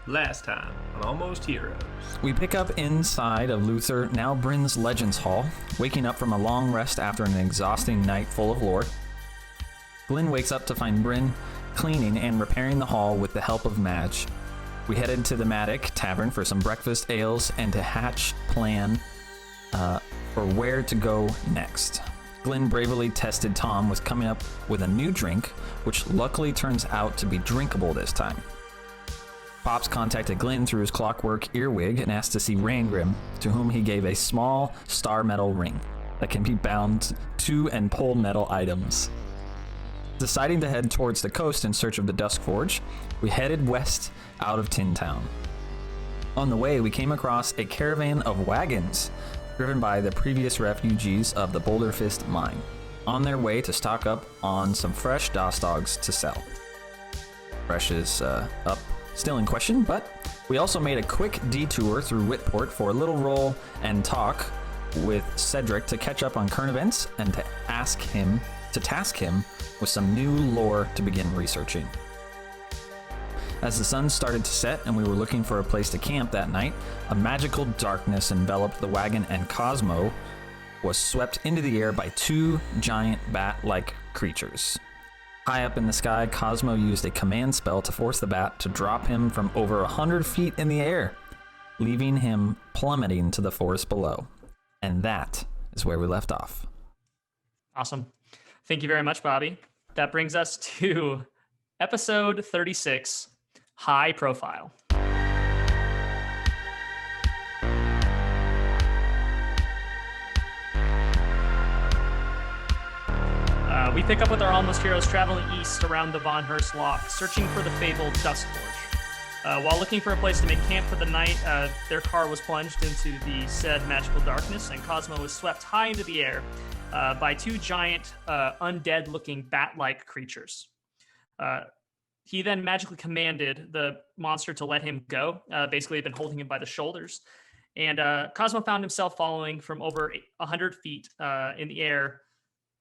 Last time on Almost Heroes. We pick up inside of Luther, now Bryn's Legends Hall, waking up from a long rest after an exhausting night full of lore. Glenn wakes up to find Bryn cleaning and repairing the hall with the help of Madge. We headed to the Matic Tavern for some breakfast ales and to hatch plan for where to go next. Glenn bravely tested Tom with coming up with a new drink, which luckily turns out to be drinkable this time. Pops contacted Glenn through his clockwork earwig and asked to see Rangrim, to whom he gave a small star metal ring that can be bound to and pull metal items. Deciding to head towards the coast in search of the Dusk Forge, we headed west out of Tin Town. On the way, we came across a caravan of wagons driven by the previous refugees of the Boulder Fist mine, on their way to stock up on some fresh DOS dogs to sell. Fresh is up, still in question, but we also made a quick detour through Whitport for a little roll and talk with Cedric to catch up on current events and to task him with some new lore to begin researching. As the sun started to set and we were looking for a place to camp that night, a magical darkness enveloped the wagon and Kazmo was swept into the air by two giant bat-like creatures. High up in the sky, Kazmo used a command spell to force the bat to drop him from over 100 feet in the air, leaving him plummeting to the forest below. And that is where we left off. Awesome. Thank you very much, Bobby. That brings us to episode 36, High Profile. We pick up with our Almost Heroes traveling east around the Von Hurst Lock, searching for the fabled Dusk Forge. While looking for a place to make camp for the night, their car was plunged into the said magical darkness, and Kazmo was swept high into the air by two giant, undead-looking bat-like creatures. He then magically commanded the monster to let him go. Basically, had been holding him by the shoulders. And Kazmo found himself following from over 100 feet in the air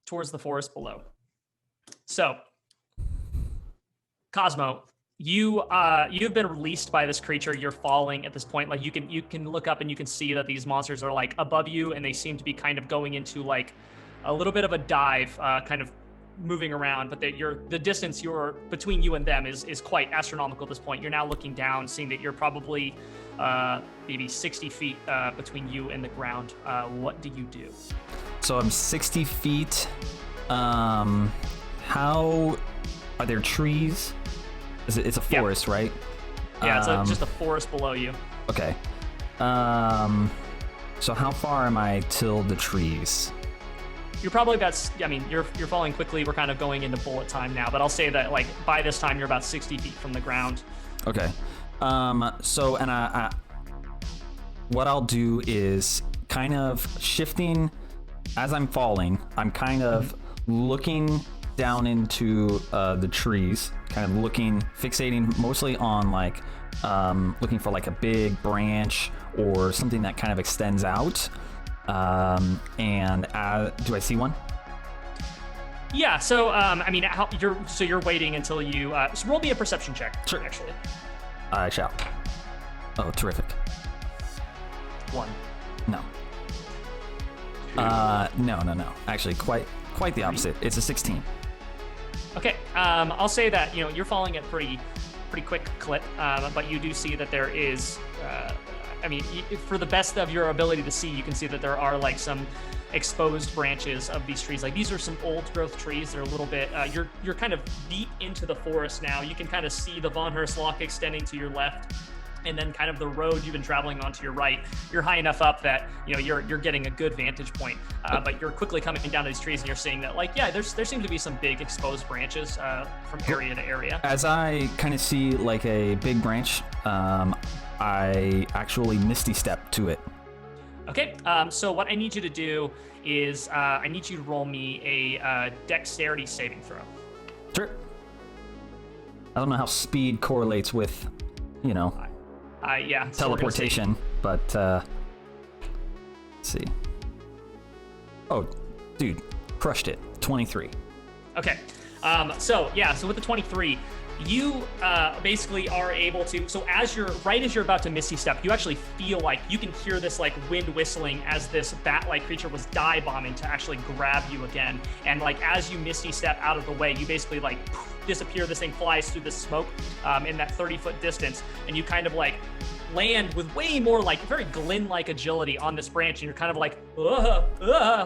towards the forest below. So, Kazmo, you've been released by this creature. You're falling at this point. Like you can look up and you can see that these monsters are like above you, and they seem to be kind of going into like a little bit of a dive, kind of moving around. But the distance between you and them is quite astronomical at this point. You're now looking down, seeing that you're probably maybe 60 feet between you and the ground. What do you do? So I'm 60 feet. How are there trees? It's a forest, right? Yeah, it's just a forest below you. Okay. So how far am I till the trees? You're probably you're falling quickly. We're kind of going into bullet time now, but I'll say that like by this time you're about 60 feet from the ground. Okay. So what I'll do is kind of shifting as I'm falling. I'm kind of looking down into the trees, kind of fixating mostly on like looking for like a big branch or something that kind of extends out. And do I see one? Yeah. So you're waiting until you so roll me a perception check. Sure. Actually, I shall. Oh, terrific. 1. No. No. Actually, quite the opposite. It's a 16. Okay. I'll say that you're falling at pretty quick clip, but you do see that there is. For the best of your ability to see, you can see that there are like some exposed branches of these trees. Like these are some old growth trees. They're a little bit. You're kind of deep into the forest now. You can kind of see the Von Hurst Lock extending to your left, and then kind of the road you've been traveling on to your right. You're high enough up that you're getting a good vantage point. But you're quickly coming down to these trees, and you're seeing that there seem to be some big exposed branches from area to area. As I kind of see like a big branch, I actually misty step to it. Okay, so what I need you to do is I need you to roll me a dexterity saving throw. Sure. I don't know how speed correlates with, teleportation, but let's see. Oh, dude, crushed it. 23. Okay, so with the 23, you basically are able to, so as you're about to misty step, you actually feel like you can hear this like wind whistling as this bat-like creature was dive bombing to actually grab you again. And like as you misty step out of the way, you basically like disappear. This thing flies through the smoke in that 30-foot distance, and you kind of like land with way more like very Glen-like agility on this branch, and you're kind of like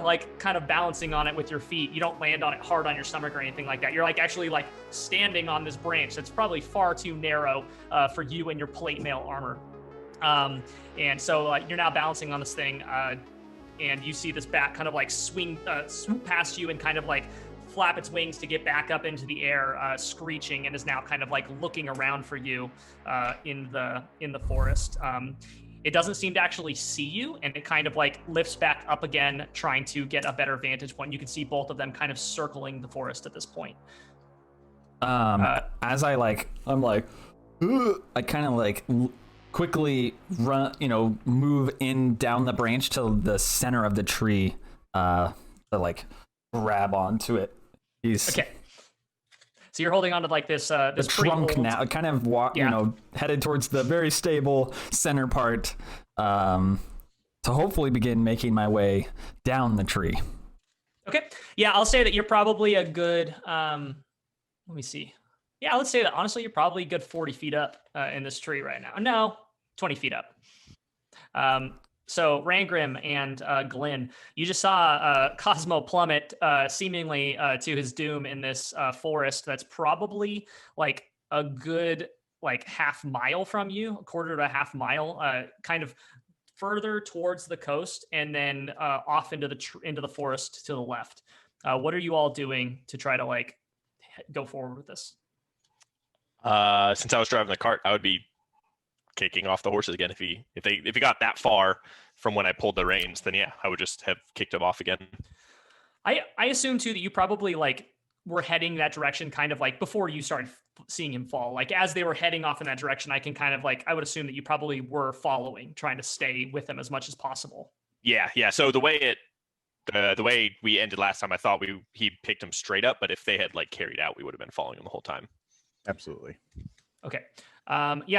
like kind of balancing on it with your feet. You don't land on it hard on your stomach or anything like that. You're like actually like standing on this branch that's probably far too narrow for you and your plate mail armor. And so you're now balancing on this thing, and you see this bat kind of like swoop past you and kind of like flap its wings to get back up into the air, screeching, and is now kind of like looking around for you in the forest. It doesn't seem to actually see you, and it kind of like lifts back up again, trying to get a better vantage point. You can see both of them kind of circling the forest at this point. As I'm like, ugh, I kind of like quickly run, move in down the branch to the center of the tree, to like grab onto it. Okay. So you're holding on to like this the trunk now, kind of headed towards the very stable center part, to hopefully begin making my way down the tree. Okay. Yeah, I'll say that you're probably a good, let me see. Yeah, let's say that honestly, you're probably a good 40 feet up in this tree right now. No, 20 feet up. So Rangrim and Glenn, you just saw Kazmo plummet seemingly to his doom in this forest that's probably like a good like half mile from you, a quarter to a half mile, kind of further towards the coast, and then off into the forest to the left. What are you all doing to try to like go forward with this? Since I was driving the cart, I would be kicking off the horses again. If he got that far from when I pulled the reins, then yeah, I would just have kicked him off again. I assume too that you probably like were heading that direction kind of like before you started seeing him fall. Like as they were heading off in that direction, I can kind of like, I would assume that you probably were following, trying to stay with him as much as possible. Yeah. So the way we ended last time, I thought he picked him straight up, but if they had like carried out, we would have been following him the whole time. Absolutely. Okay.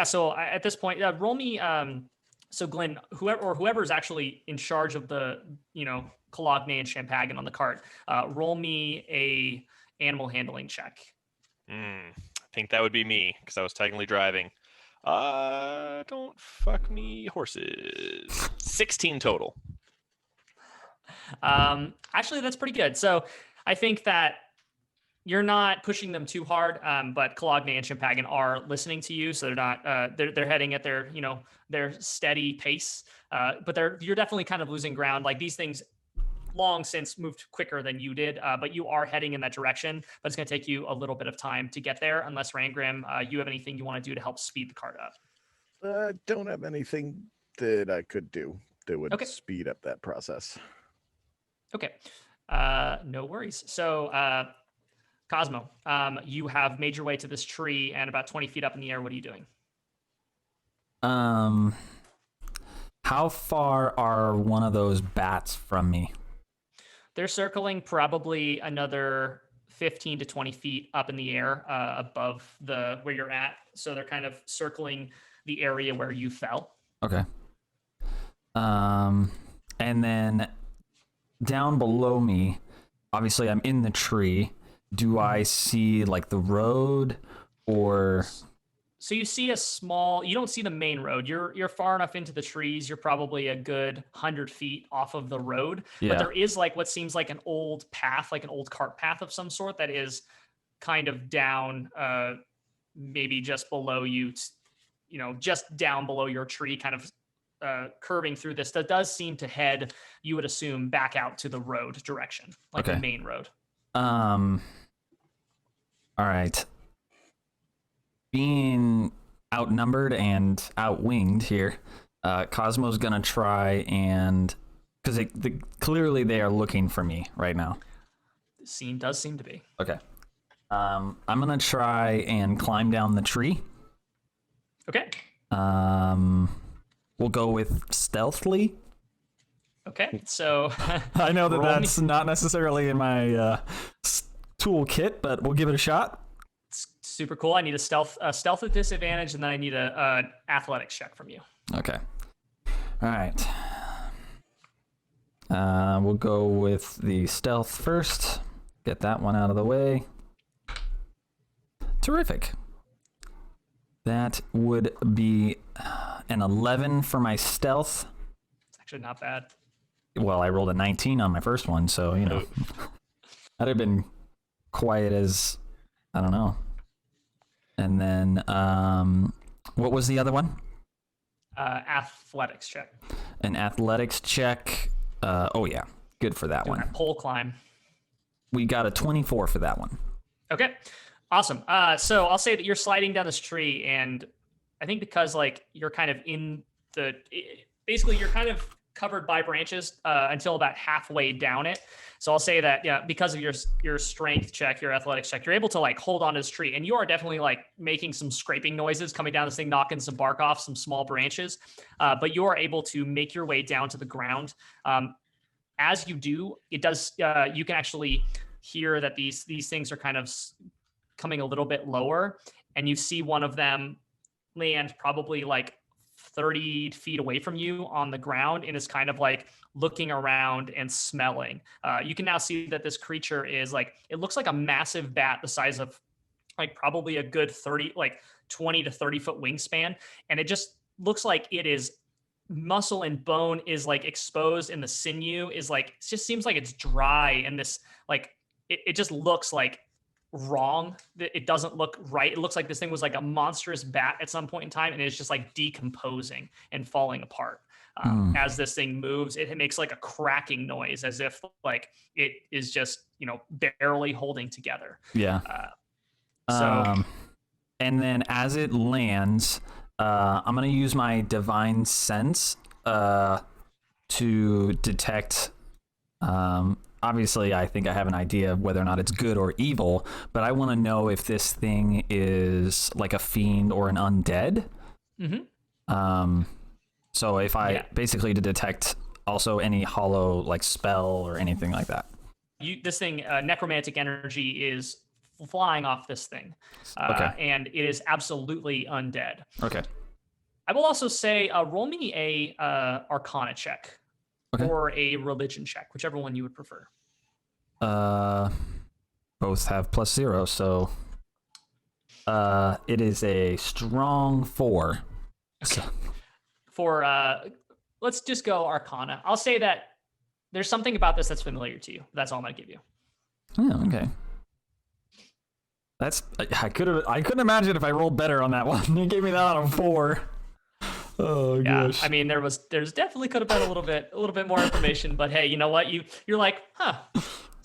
So at this point, roll me. So Glenn, whoever is actually in charge of the, Cologne and Champagne on the cart, roll me a animal handling check. I think that would be me because I was technically driving. Don't fuck me, horses. 16 total. Actually, that's pretty good. So I think that you're not pushing them too hard, but Cologne and Champagne are listening to you, so they're not. They're heading at their their steady pace, but you're definitely kind of losing ground. Like these things, long since moved quicker than you did, but you are heading in that direction. But it's going to take you a little bit of time to get there, unless Rangrim, you have anything you want to do to help speed the cart up. Don't have anything that I could do that would speed up that process. Okay, no worries. So. Kazmo, you have made your way to this tree and about 20 feet up in the air. What are you doing? How far are one of those bats from me? They're circling probably another 15 to 20 feet up in the air above where you're at. So they're kind of circling the area where you fell. Okay. And then down below me, obviously I'm in the tree. Do I see like the road or? So you see you don't see the main road. You're far enough into the trees. You're probably a good 100 feet off of the road, but there is like what seems like an old path, like an old cart path of some sort that is kind of down, maybe just below you, just down below your tree, kind of curving through this. That does seem to head, you would assume, back out to the road direction, like the main road. All right. Being outnumbered and outwinged here, Kazmo's gonna try and, because clearly they are looking for me right now. The does seem to be. Okay. I'm gonna try and climb down the tree. Okay. We'll go with stealthily. Okay, so I know that's not necessarily in my toolkit, but we'll give it a shot. Super cool. I need a stealth with disadvantage, and then I need a athletics check from you. Okay. All right. We'll go with the stealth first. Get that one out of the way. Terrific. That would be an 11 for my stealth. It's actually not bad. Well, I rolled a 19 on my first one, so, you know, that'd have been quiet as, I don't know. And then, what was the other one? Athletics check. An athletics check. Oh, yeah. Good for that one. Pole climb. We got a 24 for that one. Okay. Awesome. So I'll say that you're sliding down this tree, and I think because like you're kind of in the, basically you're kind of covered by branches until about halfway down it. So I'll say that, yeah, because of your strength check, your athletics check, you're able to like hold on to this tree, and you are definitely like making some scraping noises coming down this thing, knocking some bark off some small branches. But you are able to make your way down to the ground. As you do, it does, you can actually hear that these things are kind of coming a little bit lower, and you see one of them land probably like 30 feet away from you on the ground, and is kind of like looking around and smelling. You can now see that this creature is like, it looks like a massive bat the size of like probably a good 20 to 30 foot wingspan. And it just looks like it is muscle and bone is like exposed, and the sinew is like, it just seems like it's dry. And this, like, it just looks like wrong. It doesn't look right. It looks like this thing was like a monstrous bat at some point in time, and it's just like decomposing and falling apart. As this thing moves, it makes like a cracking noise, as if like it is just, you know, barely holding together. Yeah. And then as it lands, I'm going to use my divine sense to detect. Obviously, I think I have an idea of whether or not it's good or evil, but I want to know if this thing is like a fiend or an undead. Mm-hmm. So if I basically to detect also any hollow like spell or anything like that. This thing, necromantic energy is flying off this thing, and it is absolutely undead. Okay. I will also say, roll me a Arcana check or a religion check, whichever one you would prefer. Both have +0, so it is a strong 4. Okay. For let's just go Arcana. I'll say that there's something about this that's familiar to you. That's all I'm gonna give you. Oh, okay. That's I couldn't imagine if I rolled better on that one. You gave me that on a 4. Oh gosh. I mean, there's definitely could have been a little bit more information, but hey, you know what? You're like,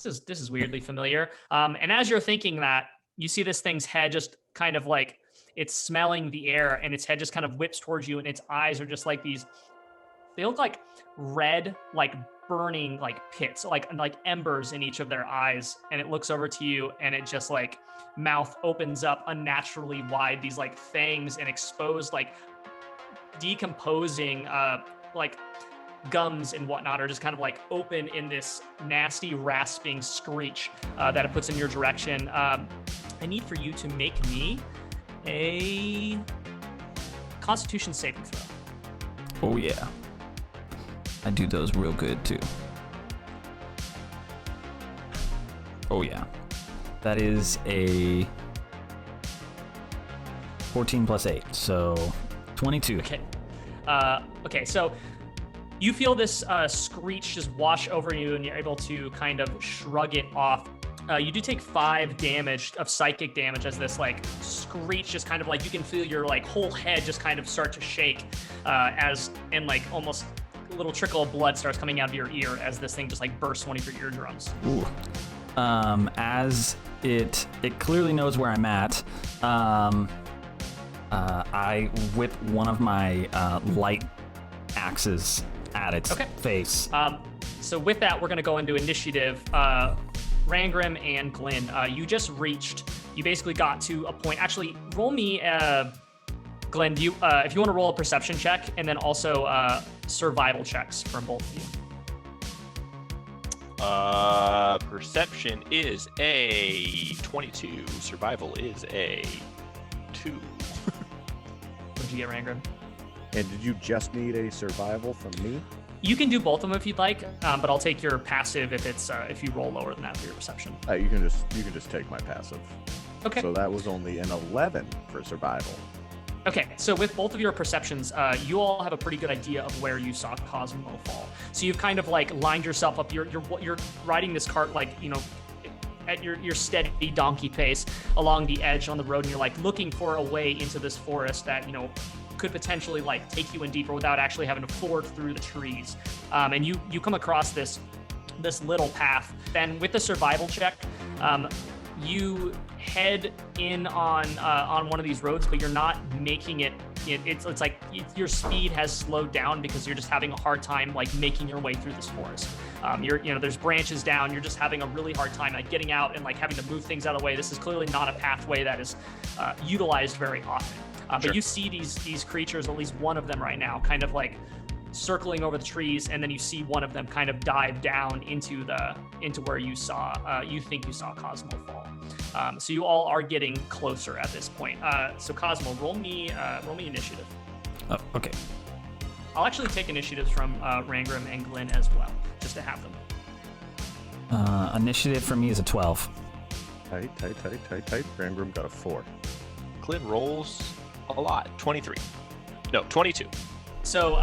this is weirdly familiar. And as you're thinking that, you see this thing's head just kind of like, it's smelling the air, and its head just kind of whips towards you, and its eyes are just like these, they look like red, like burning like pits, like embers in each of their eyes. And it looks over to you, and it just like mouth opens up unnaturally wide, these like fangs and exposed like decomposing like gums and whatnot are just kind of like open in this nasty rasping screech that it puts in your direction. I need for you to make me a Constitution saving throw. Oh yeah, I do those real good too. Oh yeah, that is a 14 + 8, so 22. Okay. Okay, so you feel this screech just wash over you, and you're able to kind of shrug it off. You do take 5 damage of psychic damage as this like screech just kind of like, you can feel your like whole head just kind of start to shake and like almost a little trickle of blood starts coming out of your ear as this thing just like bursts one of your eardrums. Ooh. As it clearly knows where I'm at, I whip one of my light axes at its face. So with that, we're going to go into initiative. Rangrim and Glenn, you basically got to a point. Actually, roll me, Glenn, if you want to roll a perception check, and then also survival checks from both of Perception is a 22. Survival is a 2. What'd you get, Rangrim? And did you just need a survival from me? You can do both of them if you'd like, but I'll take your passive if you roll lower than that for your perception. You can just take my passive. Okay. So that was only an 11 for survival. Okay, so with both of your perceptions, you all have a pretty good idea of where you saw Kazmo fall. So you've kind of like lined yourself up. You're riding this cart like, you know, at your steady donkey pace along the edge on the road, and you're like looking for a way into this forest that, you know, could potentially like take you in deeper without actually having to ford through the trees. And you come across this little path. Then with the survival check, you head in on one of these roads, but you're not making it. It's like your speed has slowed down because you're just having a hard time like making your way through this forest. There's branches down. You're just having a really hard time like getting out and like having to move things out of the way. This is clearly not a pathway that is utilized very often. Sure. But you see these creatures, at least one of them right now, kind of like circling over the trees, and then you see one of them kind of dive down into where you think you saw Kazmo fall. So you all are getting closer at this point. So Kazmo, roll me initiative. Oh, okay. I'll actually take initiatives from Rangrim and Glenn as well, just to have them. Initiative for me is a 12. Tight. Rangrim got a 4. Clint rolls a lot. 23. No, 22. So,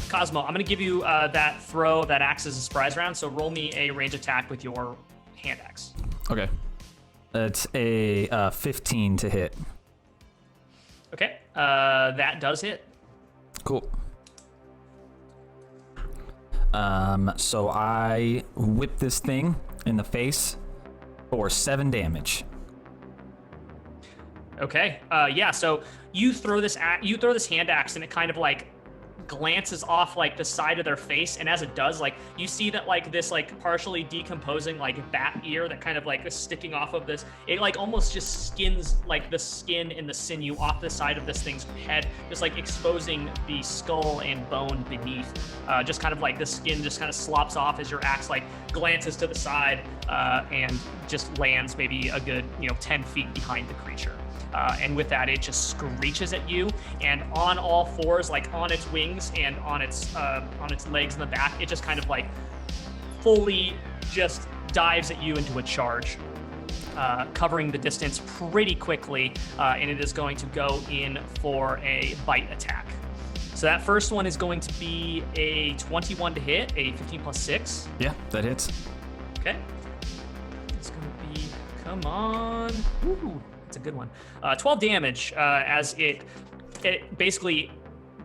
Kazmo, I'm going to give you that throw that acts as a surprise round. So roll me a range attack with your hand axe. Okay. It's a 15 to hit. Okay, that does hit. Cool. So I whip this thing in the face for 7 damage. Okay, yeah. So you throw this hand axe, and it kind of like glances off like the side of their face, and as it does, like you see that like this like partially decomposing like bat ear that kind of like is sticking off of this, it like almost just skins like the skin and the sinew off the side of this thing's head, just like exposing the skull and bone beneath. Just kind of like the skin just kind of slops off as your axe like glances to the side and just lands maybe a good 10 feet behind the creature. And with that, it just screeches at you, and on all fours, like on its wings and on its legs in the back, it just kind of like fully just dives at you into a charge, covering the distance pretty quickly, and it is going to go in for a bite attack. So that first one is going to be a 21 to hit, a 15 plus 6. Yeah, that hits. Okay. It's going to be, come on. Woo. It's a good one. 12 damage as it basically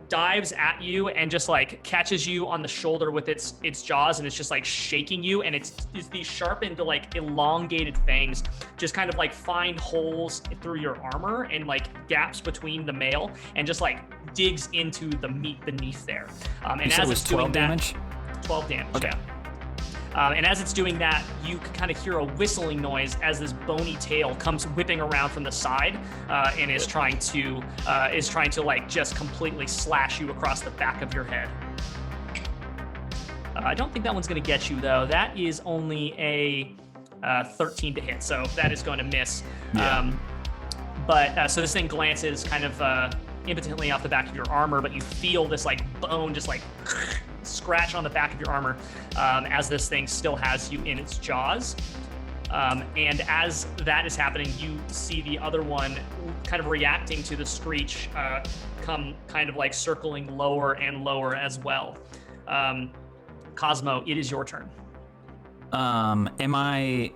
dives at you and just like catches you on the shoulder with its jaws, and it's just like shaking you, and it's these sharpened like elongated fangs just kind of like find holes through your armor and like gaps between the mail, and just like digs into the meat beneath there. And you said as it was it's doing 12 damage? 12 damage. Okay. Yeah. And as it's doing that, you can kind of hear a whistling noise as this bony tail comes whipping around from the side and is trying to like just completely slash you across the back of your head. I don't think that one's going to get you though. That is only a 13 to hit, so that is going to miss. Yeah. So this thing glances kind of impotently off the back of your armor, but you feel this like bone just like scratch on the back of your armor as this thing still has you in its jaws. And as that is happening, you see the other one kind of reacting to the screech come kind of like circling lower and lower as well. Kazmo, it is your turn. Am I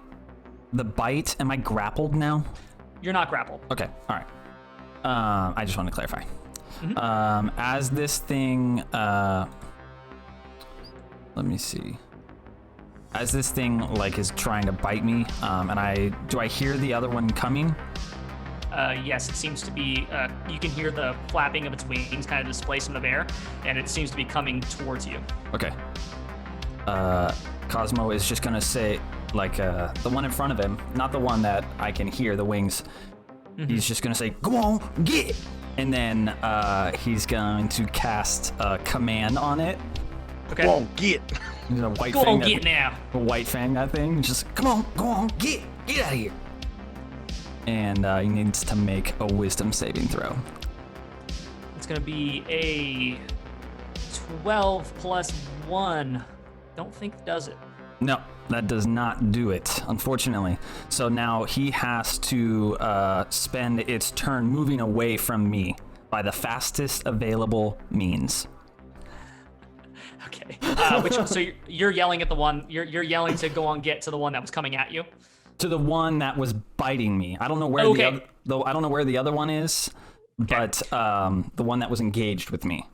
grappled now? You're not grappled. Okay, all right. I just want to clarify. Mm-hmm. As this thing, let me see. As this thing like is trying to bite me, and do I hear the other one coming? Yes, it seems to be. You can hear the flapping of its wings, kind of displacement of air, and it seems to be coming towards you. Okay. Kazmo is just gonna say, like, the one in front of him, not the one that I can hear the wings. Mm-hmm. He's just gonna say, "Go on, get!" And then he's going to cast a command on it. Okay. Come on, get. He's a white Go fang on, that- get now. A white fang that thing. Just come on, go on, get out of here. And he needs to make a wisdom saving throw. It's going to be a 12 plus 1. Don't think does it. No, that does not do it, unfortunately. So now he has to spend its turn moving away from me by the fastest available means. Okay. So you're yelling at the one. You're yelling to go on get to the one that was coming at you. To the one that was biting me. I don't know where Okay. I don't know where the other one is, but the one that was engaged with me.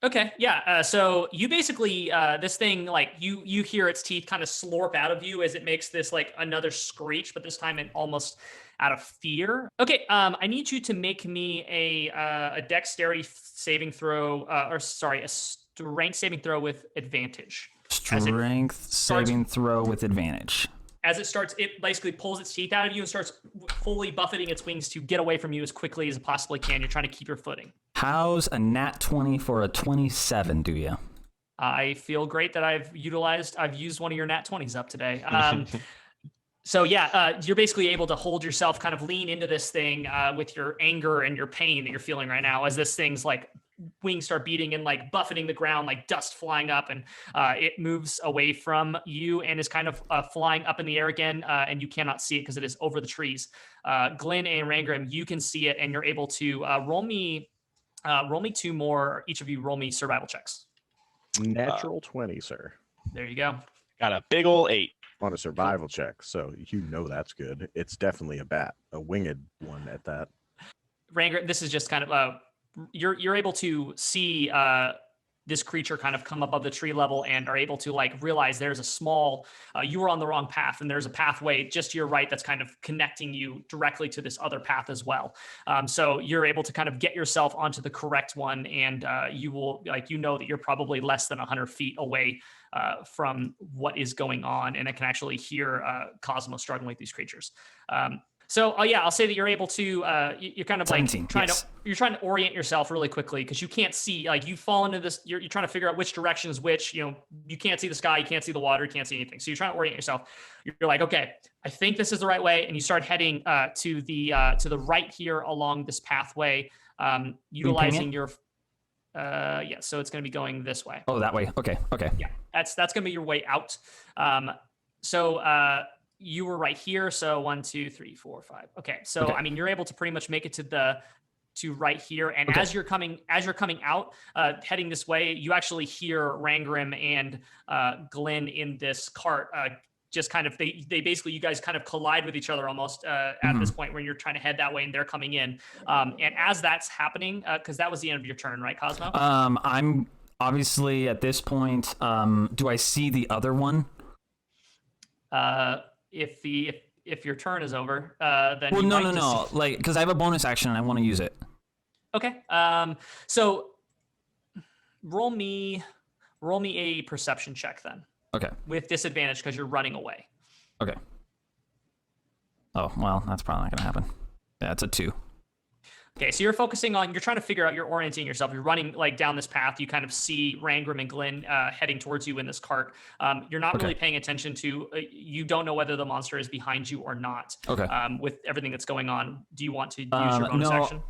Okay, yeah. So you basically, this thing, like you hear its teeth kind of slurp out of you as it makes this like another screech, but this time it almost out of fear. Okay, I need you to make me a dexterity saving throw, a strength saving throw with advantage. Strength saving throw with advantage. As it starts, it basically pulls its teeth out of you and starts fully buffeting its wings to get away from you as quickly as it possibly can. You're trying to keep your footing. How's a nat 20 for a 27 do you? I feel great that I've used one of your nat 20s up today. So yeah, you're basically able to hold yourself, kind of lean into this thing with your anger and your pain that you're feeling right now as this thing's like wings start beating and like buffeting the ground, like dust flying up, and it moves away from you and is kind of flying up in the air again, and you cannot see it because it is over the trees. Glenn and Rangrim, you can see it, and you're able to roll me 2 more. Each of you roll me survival checks. Natural 20, sir. There you go. Got a big ol' 8. On a survival check, so you know that's good. It's definitely a bat, a winged one at that. Rangrim, this is just kind of you're able to see this creature kind of come above the tree level and are able to like realize there's a small you were on the wrong path and there's a pathway just to your right that's kind of connecting you directly to this other path as well. So you're able to kind of get yourself onto the correct one, and you will that you're probably less than 100 feet away from what is going on, and I can actually hear Kazmo struggling with these creatures. I'll say that you're able to you're kind of like 17, you're trying to orient yourself really quickly because you can't see, like you fall into this, you're trying to figure out which direction is which. You can't see the sky, you can't see the water, you can't see anything. So you're trying to orient yourself. You're like, okay, I think this is the right way, and you start heading to the right here along this pathway, utilizing your so it's going to be going this way. Oh, that way. Okay. Yeah, that's going to be your way out. You were right here. So 1, 2, 3, 4, 5. Okay. So, okay. I mean, you're able to pretty much make it to right here. And okay. as you're coming out, heading this way, you actually hear Rangrim and Glenn in this cart, just kind of, they basically, you guys kind of collide with each other almost at this point where you're trying to head that way and they're coming in. And as that's happening, cause that was the end of your turn, right, Kazmo? I'm obviously at this point, do I see the other one? If your turn is over, then well, no. Like, because I have a bonus action and I want to use it. Okay. So roll me a perception check then. Okay. With disadvantage because you're running away. Okay. Oh well, that's probably not gonna happen. Yeah, it's a 2. Okay, so you're trying to figure out, you're orienting yourself. You're running like down this path. You kind of see Rangrim and Glenn heading towards you in this cart. You're not really paying attention to, you don't know whether the monster is behind you or not. Okay. With everything that's going on, do you want to use your bonus action?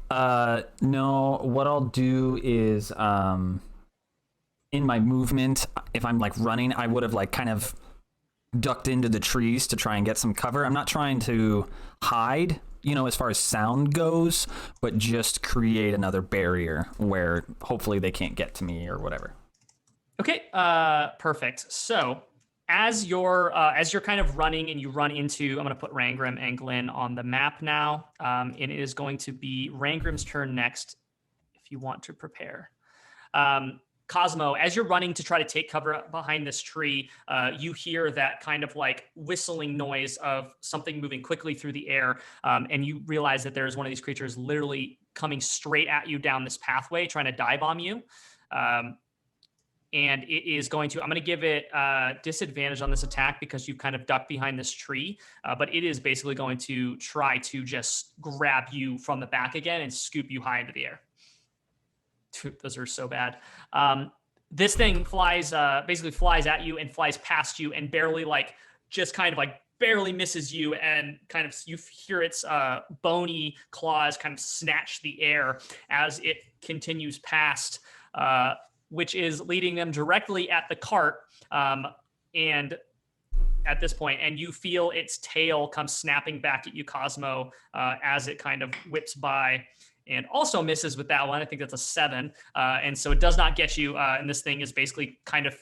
No, what I'll do is in my movement, if I'm like running, I would have like kind of ducked into the trees to try and get some cover. I'm not trying to hide, as far as sound goes, but just create another barrier where hopefully they can't get to me or whatever. Okay, perfect. So as you're kind of running and you run into, I'm going to put Rangrim and Glenn on the map now. And it is going to be Rangrim's turn next if you want to prepare. Kazmo, as you're running to try to take cover behind this tree, you hear that kind of like whistling noise of something moving quickly through the air. And you realize that there's one of these creatures literally coming straight at you down this pathway, trying to dive bomb you. And it is I'm going to give it disadvantage on this attack because you've kind of ducked behind this tree. But it is basically going to try to just grab you from the back again and scoop you high into the air. Those are so bad. this thing flies, basically flies at you and flies past you and barely just kind of barely misses you, and kind of you hear its bony claws kind of snatch the air as it continues past, which is leading them directly at the cart. And at this point, and you feel its tail come snapping back at you, Cosmo, as it kind of whips by, and also misses with that one. I think that's a 7. And so it does not get you. And this thing is basically kind of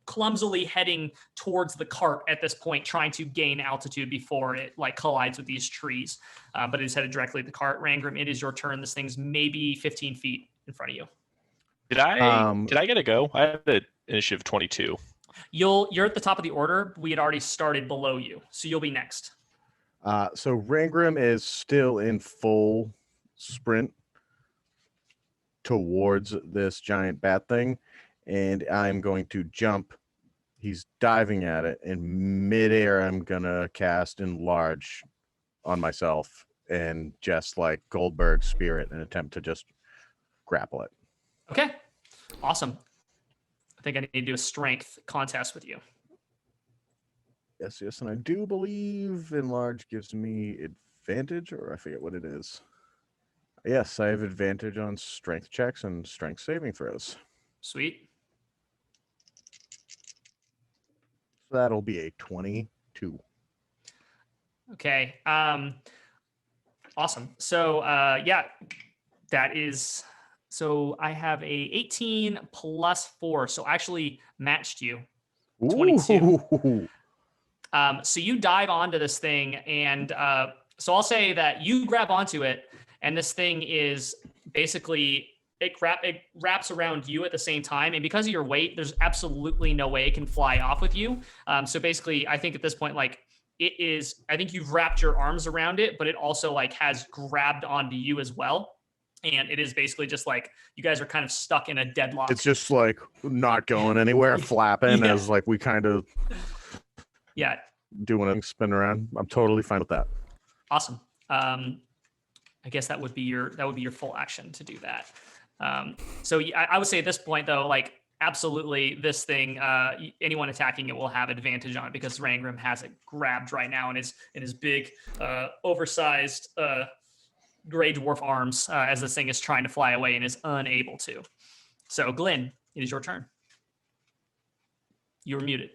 clumsily heading towards the cart at this point, trying to gain altitude before it collides with these trees. But it is headed directly at the cart. Rangrim, it is your turn. This thing's maybe 15 feet in front of you. Did I get a go? I had an initiative 22. You're at the top of the order. We had already started below you, so you'll be next. So Rangrim is still in full sprint towards this giant bat thing, and I'm going to jump. He's diving at it in midair. I'm gonna cast Enlarge on myself and just like Goldberg's spirit and attempt to just grapple it. Okay, awesome. I think I need to do a strength contest with you. Yes, and I do believe Enlarge gives me advantage, or I forget what it is. Yes, I have advantage on strength checks and strength saving throws. Sweet. So that'll be a 22. Okay. Awesome. So yeah, that is. So I have a 18 plus 4, so actually matched you. 22. Ooh. So you dive onto this thing, and so I'll say that you grab onto it, and this thing is basically it wraps around you at the same time, and because of your weight, there's absolutely no way it can fly off with you. So basically, I think at this point, it is. I think you've wrapped your arms around it, but it also has grabbed onto you as well. And it is basically just you guys are kind of stuck in a deadlock. It's just not going anywhere, flapping as we kind of doing a spin around. I'm totally fine with that. Awesome. I guess that would be your full action to do that. So I would say at this point though, absolutely this thing, anyone attacking it will have advantage on it because Rangrim has it grabbed right now in his big, oversized, gray dwarf arms as this thing is trying to fly away and is unable to. So Glenn, it is your turn. You're muted.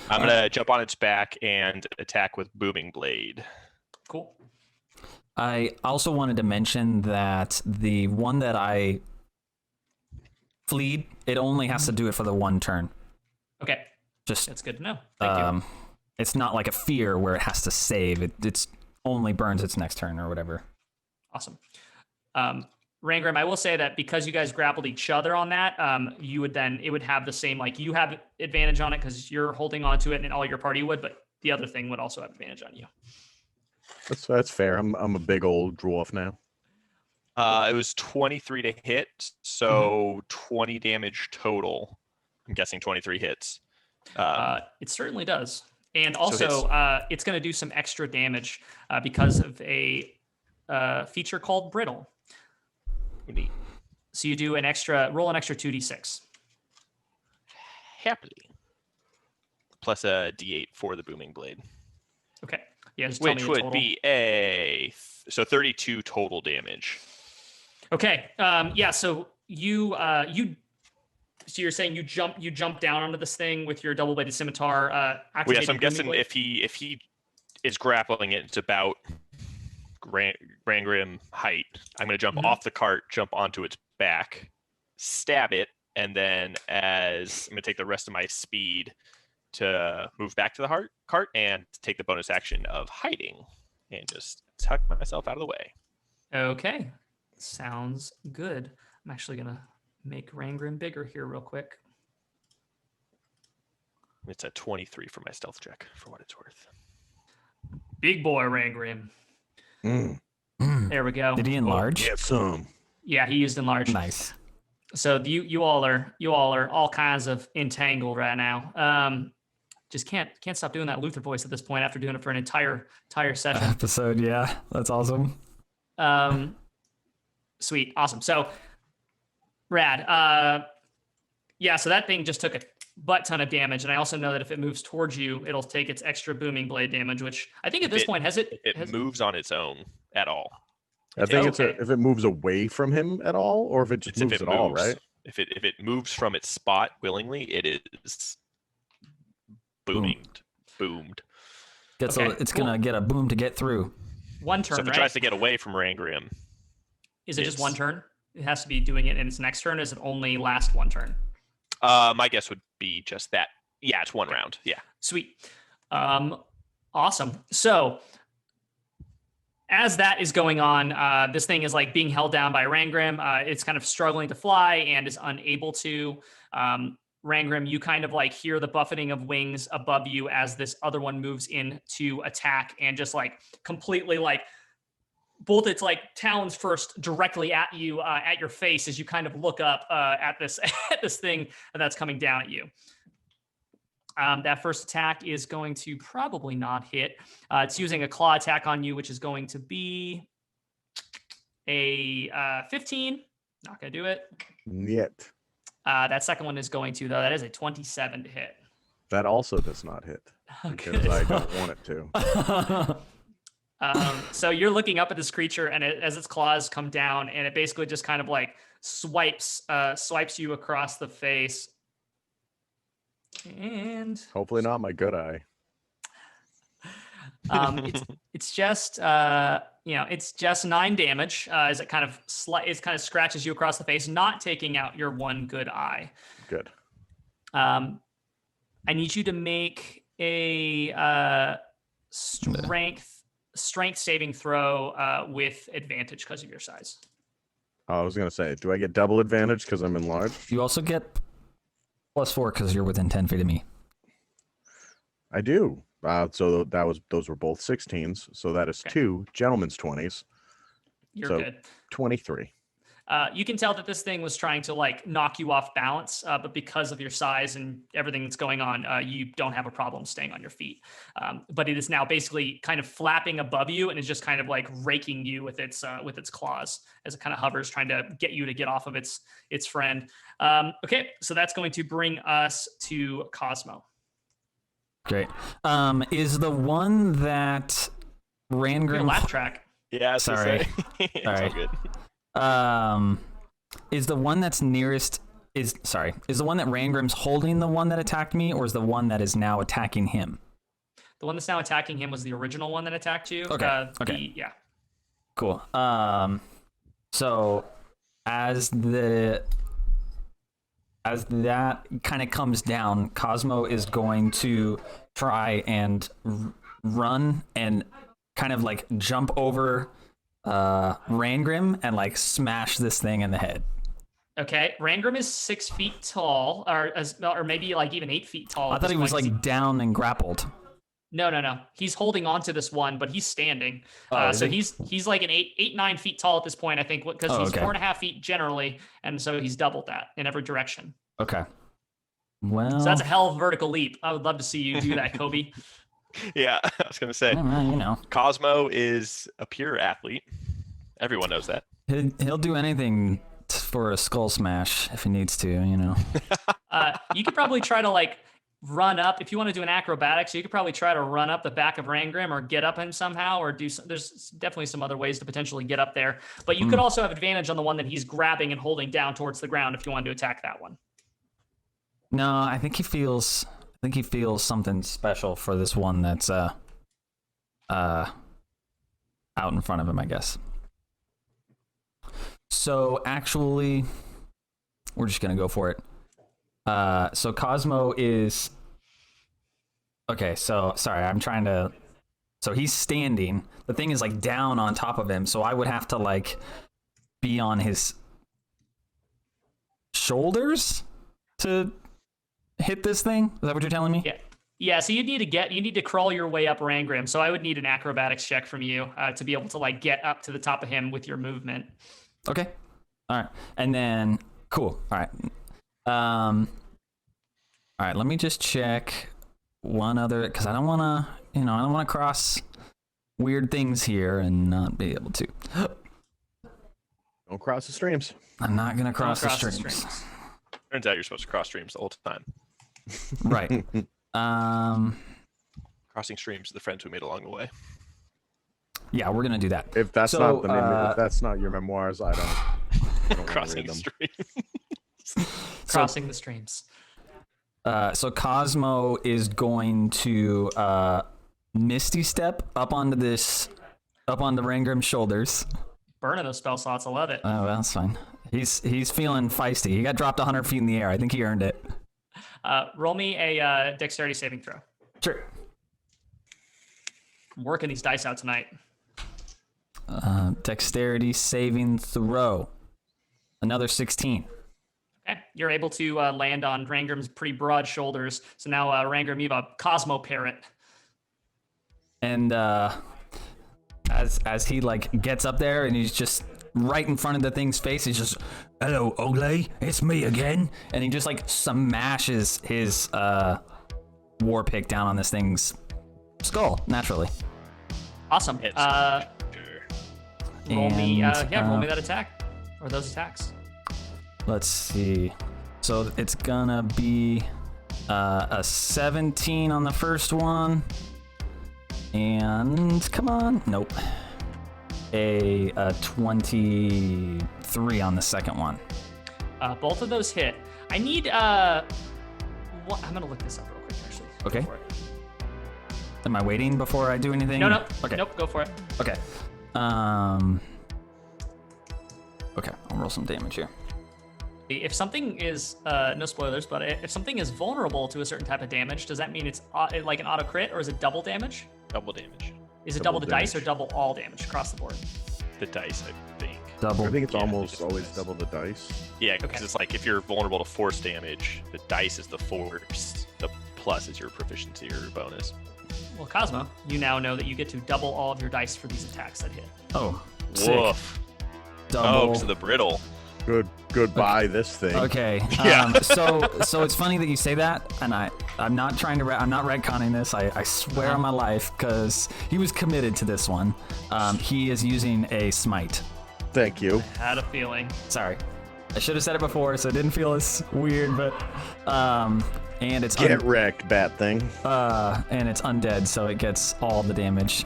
I'm gonna jump on its back and attack with Booming Blade. Cool. I also wanted to mention that the one that I fleed, it only has to do it for the one turn. Okay. Just that's good to know. Thank you. It's not like a fear where it has to save. It's only burns its next turn or whatever. Awesome. Rangrim, I will say that because you guys grappled each other on that, it would have the same, you have advantage on it because you're holding on to it and all your party would, but the other thing would also have advantage on you. That's fair. I'm a big old dwarf now. It was 23 to hit, so 20 damage total. I'm guessing 23 hits. It certainly does. And also, it's going to do some extra damage because of a feature called Brittle. Neat. So you do roll an extra 2d6. Happily. Plus a d8 for the Booming Blade. Okay. Yeah, just tell me which the would total. be so 32 total damage. Okay. Yeah. So so you're saying you jump down onto this thing with your double-bladed scimitar. Yes, I'm guessing if he is grappling it, it's about Rangrim height. I'm going to jump off the cart, jump onto its back, stab it, and then as I'm going to take the rest of my speed to move back to the cart and take the bonus action of hiding and just tuck myself out of the way. Okay. Sounds good. I'm actually going to make Rangrim bigger here real quick. It's a 23 for my stealth check, for what it's worth. Big boy Rangrim. There we go. Did he enlarge? Get some. Yeah, he used enlarge. Nice. So you all are all kinds of entangled right now. Just can't stop doing that Luther voice at this point after doing it for an entire session. Episode, yeah, that's awesome. Sweet, awesome. So Rad. Yeah, so that thing just took a butt ton of damage, and I also know that if it moves towards you, it'll take its extra booming blade damage, which I think at this point has it. It moves on its own at all. I think it's okay. if it moves away from him at all, or if it just moves at all, right? If it moves from its spot willingly, it is boomed. It's gonna get a boom to get through. One turn. So if it tries to get away from Rangrim, is it just one turn? It has to be doing it in its next turn. Or is it only last one turn? My guess would be just that. Yeah, it's one round. Yeah. Sweet. Awesome. So as that is going on, this thing is like being held down by Rangrim. It's kind of struggling to fly and is unable to. Rangrim, you kind of like hear the buffeting of wings above you as this other one moves in to attack and just like completely like both its like talons first directly at you, at your face as you kind of look up at this at this thing that's coming down at you. That first attack is going to probably not hit. It's using a claw attack on you, which is going to be a 15. Not going to do it. Yet. That second one is going to, though. That is a 27 to hit. That also does not hit. Because I don't want it to. So you're looking up at this creature, and as its claws come down, and it basically just kind of like swipes you across the face. And hopefully not my good eye. It's just it's just 9 damage as it kind of scratches you across the face, not taking out your one good eye. Good. I need you to make a strength saving throw with advantage because of your size. I was gonna say, do I get double advantage because I'm enlarged? You also get +4 because you're within 10 feet of me. I do. So those were both 16s. So that is 2 gentlemen's 20s. You're so good. 23. You can tell that this thing was trying to like knock you off balance, but because of your size and everything that's going on, you don't have a problem staying on your feet. But it is now basically kind of flapping above you and is just kind of like raking you with its claws as it kind of hovers, trying to get you to get off of its friend. Okay, so that's going to bring us to Kazmo. Great. Is the one that Rangrim laugh track? Yeah, sorry. It's all right. All good. Is the one that's nearest is the one that Rangrim's holding the one that attacked me, or is the one that is now attacking him? The one that's now attacking him was the original one that attacked you. Okay. Okay. Yeah. Cool. So as that kind of comes down, Kazmo is going to try and run and kind of like jump over Rangrim and like smash this thing in the head. Okay, Rangrim is 6 feet tall, or maybe like even 8 feet tall. I thought he was like down and grappled. No. He's holding on to this one, but he's standing. So he's like an 9 feet tall at this point, I think, because he's 4.5 feet generally, and so he's doubled that in every direction. Okay. Well, so that's a hell of a vertical leap. I would love to see you do that, Kobe. Yeah, I was gonna say. Kazmo is a pure athlete. Everyone knows that. He'll do anything for a skull smash if he needs to. You could probably try to like run up if you want to do an acrobatics. You could probably try to run up the back of Rangrim or get up him somehow, or there's definitely some other ways to potentially get up there. But you could also have advantage on the one that he's grabbing and holding down towards the ground if you wanted to attack that one. No, I think he feels something special for this one that's out in front of him, I guess. So actually, we're just gonna go for it. So Kazmo is okay. So sorry, I'm trying to. So he's standing. The thing is like down on top of him. So I would have to like be on his shoulders to hit this thing. Is that what you're telling me? Yeah. So you need to crawl your way up Rangrim. So I would need an acrobatics check from you to be able to like get up to the top of him with your movement. Okay. All right. And then cool. All right. All right. Let me just check one other because I don't want to cross weird things here and not be able to. Don't cross the streams. I'm not gonna cross the Cross the streams. streams. Turns out you're supposed to cross streams the whole time. Right. Crossing streams are the friends we made along the way. Yeah, we're gonna do that. If that's So, not the name, if that's not your memoirs, I don't wanna Crossing read them. streams. Crossing the streams. So Cosmo is going to Misty Step up onto Rangrim's shoulders. Burning those spell slots. I love it. Oh, well, that's fine. He's feeling feisty. He got dropped 100 feet in the air. I think he earned it. Roll me a dexterity saving throw. Sure. I'm working these dice out tonight. Dexterity saving throw. Another 16. Okay. You're able to land on Rangrim's pretty broad shoulders. So now, Rangrim, you have a Cosmo parrot. And as he like gets up there and he's just right in front of the thing's face, he's just, "Hello, Ogle, it's me again." And he just like smashes his war pick down on this thing's skull naturally. Awesome. Hits. Roll me And, that attack. Or those attacks. Let's see. So it's gonna be a 17 on the first one. And come on, nope. A 23 on the second one. Both of those hit. I need I'm gonna look this up real quick actually. Okay. Go for it. Am I waiting before I do anything? No. Okay. Nope, go for it. Okay. Okay, I'll roll some damage here. If something is no spoilers, but if something is vulnerable to a certain type of damage, does that mean it's like an auto crit, or is it double damage? Double damage. Is it double Double the dice or damage. double all damage across the board? The dice, I think. Double. I think it's Yeah, I think almost it's always nice. double the dice. Yeah, because Okay. it's like if you're vulnerable to force damage, the dice is the force. The plus is your proficiency or bonus. Well, Cosmo, you now know that you get to double all of your dice for these attacks that hit. Oh, sick. Woof. Oh, Double. because of the brittle. Goodbye, this thing. Okay. Yeah. So it's funny that you say that, and I'm not trying to. I'm not retconning this. I swear on my life, because he was committed to this one. He is using a smite. Thank you. Had a feeling. Sorry, I should have said it before, so it didn't feel as weird. But and it's Get wrecked, bat thing. and it's undead, so it gets all the damage.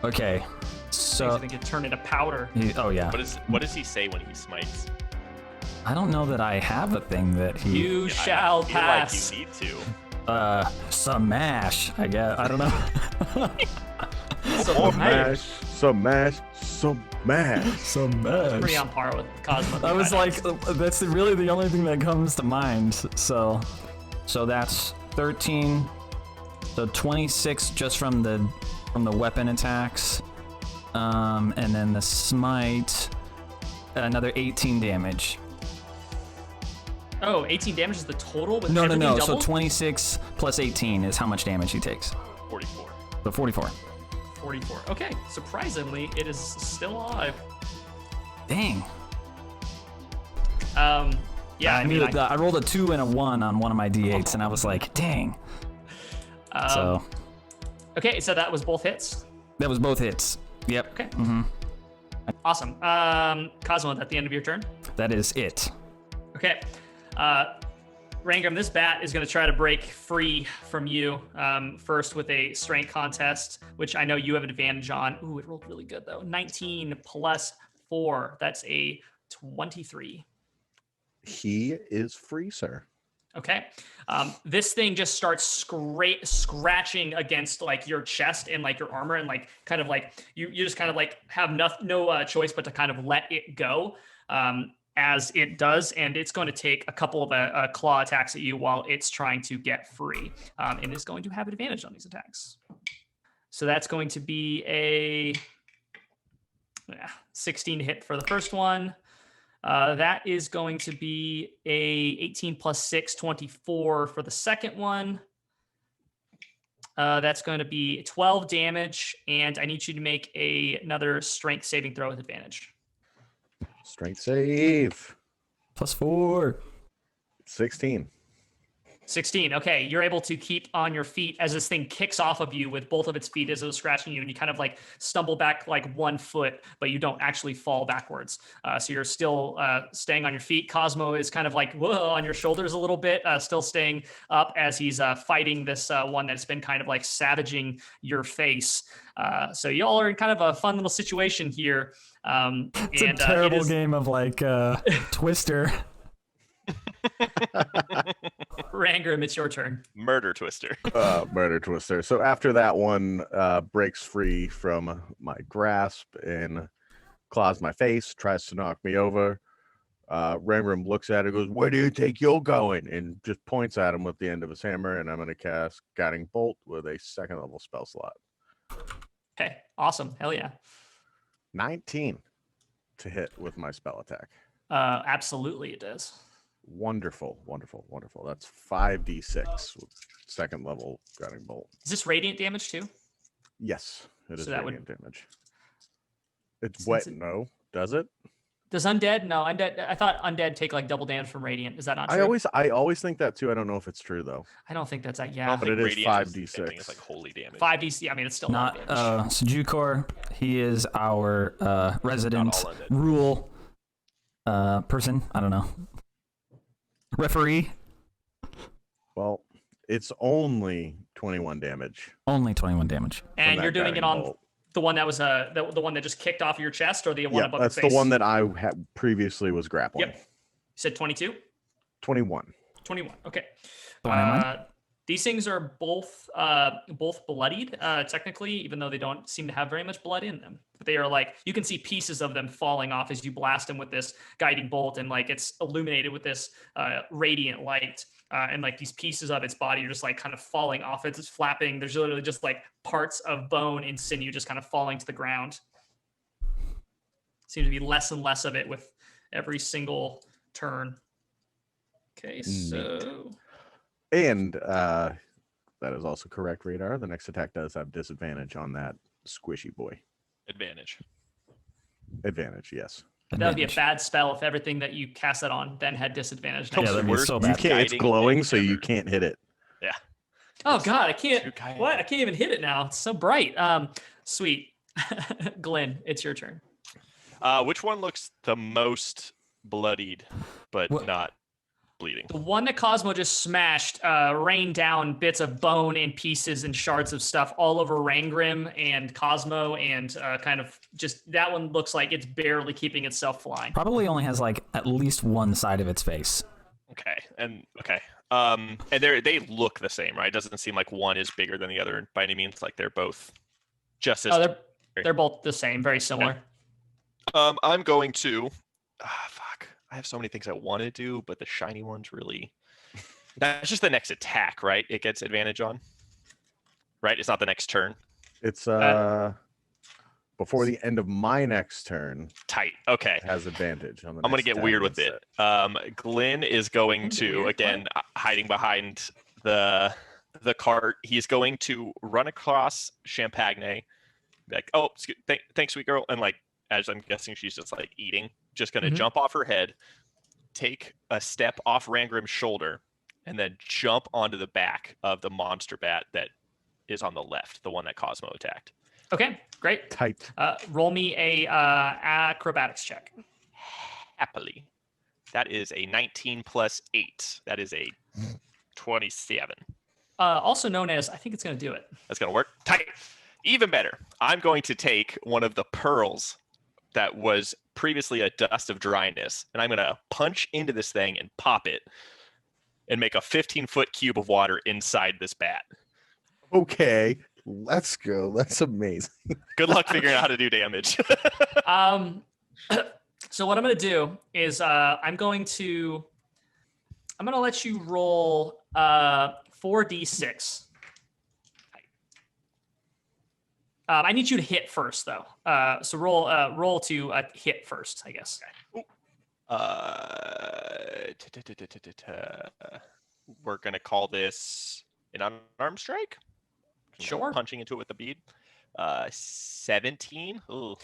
Okay. Things So that get turned into powder. oh yeah. What does he say when he smites? I don't know that I have a thing that he. You shall I feel pass. like you need to. Smash. I guess. I don't know. Smash, smash, smash. Smash. Pretty on par with Cosmo. I was like, Tidings. that's really the only thing that comes to mind. So that's 13. So 26 just from the weapon attacks, and then the smite, another 18 damage. Oh, 18 damage is the total with No. everything So doubled? 26 plus 18 is how much damage he takes. 44. So 44. 44. Okay, surprisingly, it is still alive. Dang. Yeah, I knew that I rolled a 2 and a 1 on one of my d8s, and I was like, dang. So Okay, so that was both hits. that was both hits. Yep. Okay. Awesome. Cosmo, at the end of your turn. That is it. Okay. Rangram, this bat is going to try to break free from you first with a strength contest, which I know you have an advantage on. Ooh, it rolled really good, though. 19 plus 4. That's a 23. He is free, sir. Okay. This thing just starts scratching against like your chest and like your armor, and like kind of like you just kind of like have no choice but to kind of let it go as it does, and it's going to take a couple of claw attacks at you while it's trying to get free, and is going to have advantage on these attacks. So that's going to be a 16 hit for the first one. That is going to be a 18 plus 6, 24 for the second one. That's going to be 12 damage, and I need you to make another strength saving throw with advantage. Strength save. +4. 16. 16. Okay, you're able to keep on your feet as this thing kicks off of you with both of its feet as it was scratching you, and you kind of like stumble back like 1 foot, but you don't actually fall backwards. So you're still staying on your feet. Cosmo is kind of like whoa on your shoulders a little bit, still staying up as he's fighting this one that's been kind of like savaging your face. So y'all are in kind of a fun little situation here. It's a terrible game of like Twister. Rangram, it's your turn. Murder Twister. Murder Twister. So after that one breaks free from my grasp and claws my face, tries to knock me over. Rangram looks at it, goes, "Where do you think you're going?" and just points at him with the end of his hammer. And I'm going to cast Guiding Bolt with a 2nd level spell slot. Okay, awesome. Hell yeah. 19 to hit with my spell attack. Absolutely, it does. Wonderful, wonderful, wonderful. That's 5d6 with 2nd level Guiding Bolt. Is this radiant damage too? Yes, it is So that radiant damage. It's wet, no? Does it? Does undead? No, undead. I thought undead take like double damage from radiant. Is that not true? I always think that too. I don't know if it's true though. I don't think that's that. I Yeah, don't But think it is radiant 5d6. I think it's like holy damage. 5d. Yeah, I mean it's still Not a lot of damage. Sujukor. He is our resident all undead. rule person. I don't know. Referee. Well, it's only 21 damage. Only 21 damage. from And that you're doing it Guiding on Bolt. the one that was the one that just kicked off your chest, or the one Yeah, above that's your the face? one that I had previously was grappling. Yep. You said 22. 21. 21. Okay. The one I'm on? These things are both bloodied, technically, even though they don't seem to have very much blood in them. But they are like, you can see pieces of them falling off as you blast them with this guiding bolt, and like it's illuminated with this radiant light. And like these pieces of its body are just like kind of falling off. It's flapping. There's literally just like parts of bone and sinew just kind of falling to the ground. Seems to be less and less of it with every single turn. Okay, so. And that is also correct, Radar. The next attack does have disadvantage on that squishy boy. Advantage. Advantage, yes. That would be a bad spell if everything that you cast that on then had disadvantage. Yeah, that'd be Worst so You bad. can't. It's guiding glowing, thing so you ever. can't hit it. Yeah. Oh God, I can't. Too kind. What? I can't even hit it now. It's so bright. Sweet. Glenn, it's your turn. Which one looks the most bloodied, but What- not bleeding? The one that Cosmo just smashed rained down bits of bone and pieces and shards of stuff all over Rangrim and Cosmo, and kind of just that one looks like it's barely keeping itself flying. Probably only has like at least one side of its face. Okay. And they look the same, right? It doesn't seem like one is bigger than the other by any means. Like they're both just as. Oh, they're both the same, very similar. I'm going to. Fuck. I have so many things I want to do, but the shiny one's really. That's just the next attack, right? It gets advantage on. Right? It's not the next turn. It's before the end of my next turn. Tight. Okay. It has advantage on the. I'm gonna next get attack weird with instead. it. Glenn is going to again hiding behind the cart. He's going to run across Champagne, be like, "Oh, thanks, sweet girl," and like as I'm guessing she's just like eating, just gonna jump off her head, take a step off Rangrim's shoulder, and then jump onto the back of the monster bat that is on the left, the one that Cosmo attacked. Okay, great. Tight. Roll me a acrobatics check. Happily, that is a 19 plus 8. That is a 27. Also known as, I think it's going to do it. That's gonna work. Tight. Even better. I'm going to take one of the pearls that was previously a dust of dryness, and I'm gonna punch into this thing and pop it, and make a 15-foot cube of water inside this bat. Okay, let's go. That's amazing. Good luck figuring out how to do damage. So what I'm going to do is I'm going to let you roll 4d6. I need you to hit first, though. So roll to hit first, I guess. We're gonna call this an unarmed strike. Sure. Punching into it with the bead. 17. Ooh.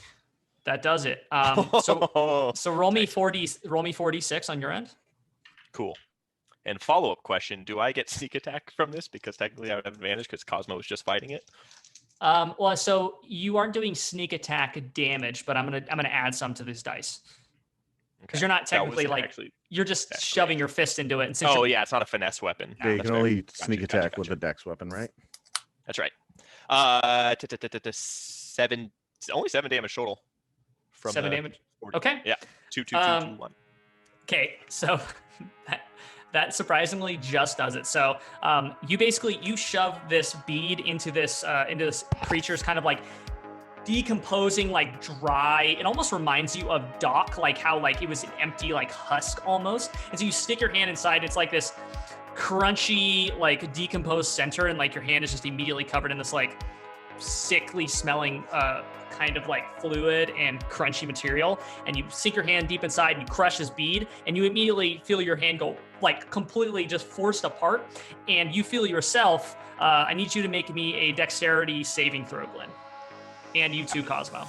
That does it. So roll me 4d6 on your end. Cool. And follow-up question: do I get sneak attack from this? Because technically, I would have advantage because Cosmo was just fighting it. Well, so you aren't doing sneak attack damage, but I'm gonna add some to this dice because you're not technically you're just shoving your fist into it. And since yeah, it's not a finesse weapon. Yeah, you That's can fair. only sneak attack with a dex weapon, right? That's right. 7, only 7 damage total. From 7 damage. Okay. Yeah. 2, 2, 2, 2, 1. Okay, so that surprisingly just does it. So you shove this bead into this creature's kind of like decomposing, like dry. It almost reminds you of Doc, like how like it was an empty like husk almost. And so you stick your hand inside. It's like this crunchy, like decomposed center, and like your hand is just immediately covered in this like sickly smelling kind of like fluid and crunchy material. And you sink your hand deep inside and you crush this bead, and you immediately feel your hand go like completely just forced apart, and you feel yourself. I need you to make me a dexterity saving throw, Glenn, and you too, Cosmo,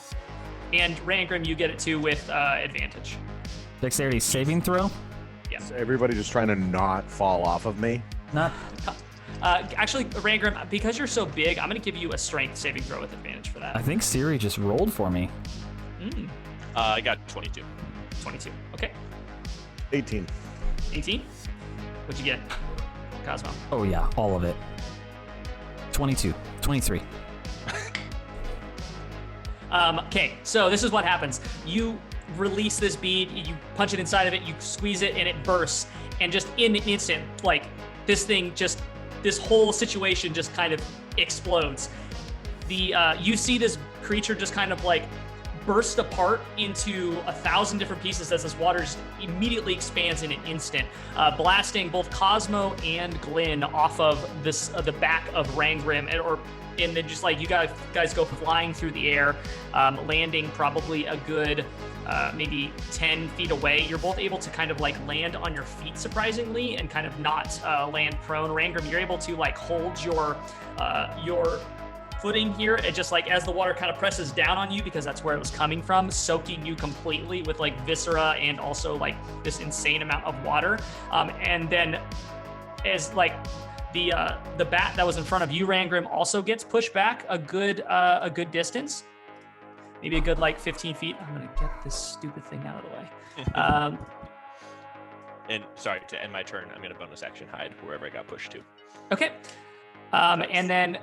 and Rangrim, you get it too with advantage. Dexterity saving throw? Yeah. So everybody just trying to not fall off of me. Not. Actually, Rangrim, because you're so big, I'm going to give you a strength saving throw with advantage for that. I think Siri just rolled for me. I got 22. 22. Okay. 18. 18? What'd you get, Cosmo? Oh yeah, all of it. 22. 23. Okay, so this is what happens. You release this bead, you punch it inside of it, you squeeze it, and it bursts. And just in an instant, like this whole situation just kind of explodes. You see this creature just kind of like burst apart into 1,000 different pieces as this water just immediately expands in an instant, blasting both Cosmo and Glenn off of the back of Rangrim, and then just like you guys go flying through the air, landing probably a good maybe 10 feet away. You're both able to kind of like land on your feet surprisingly and kind of not land prone. Rangrim, you're able to like hold your footing here, and just like as the water kind of presses down on you, because that's where it was coming from, soaking you completely with like viscera and also like this insane amount of water. And then as like the bat that was in front of you, Rangrim, also gets pushed back a good distance, maybe a good like 15 feet. I'm gonna get this stupid thing out of the way. And sorry, to end my turn, I'm gonna bonus action hide wherever I got pushed to. Okay. And then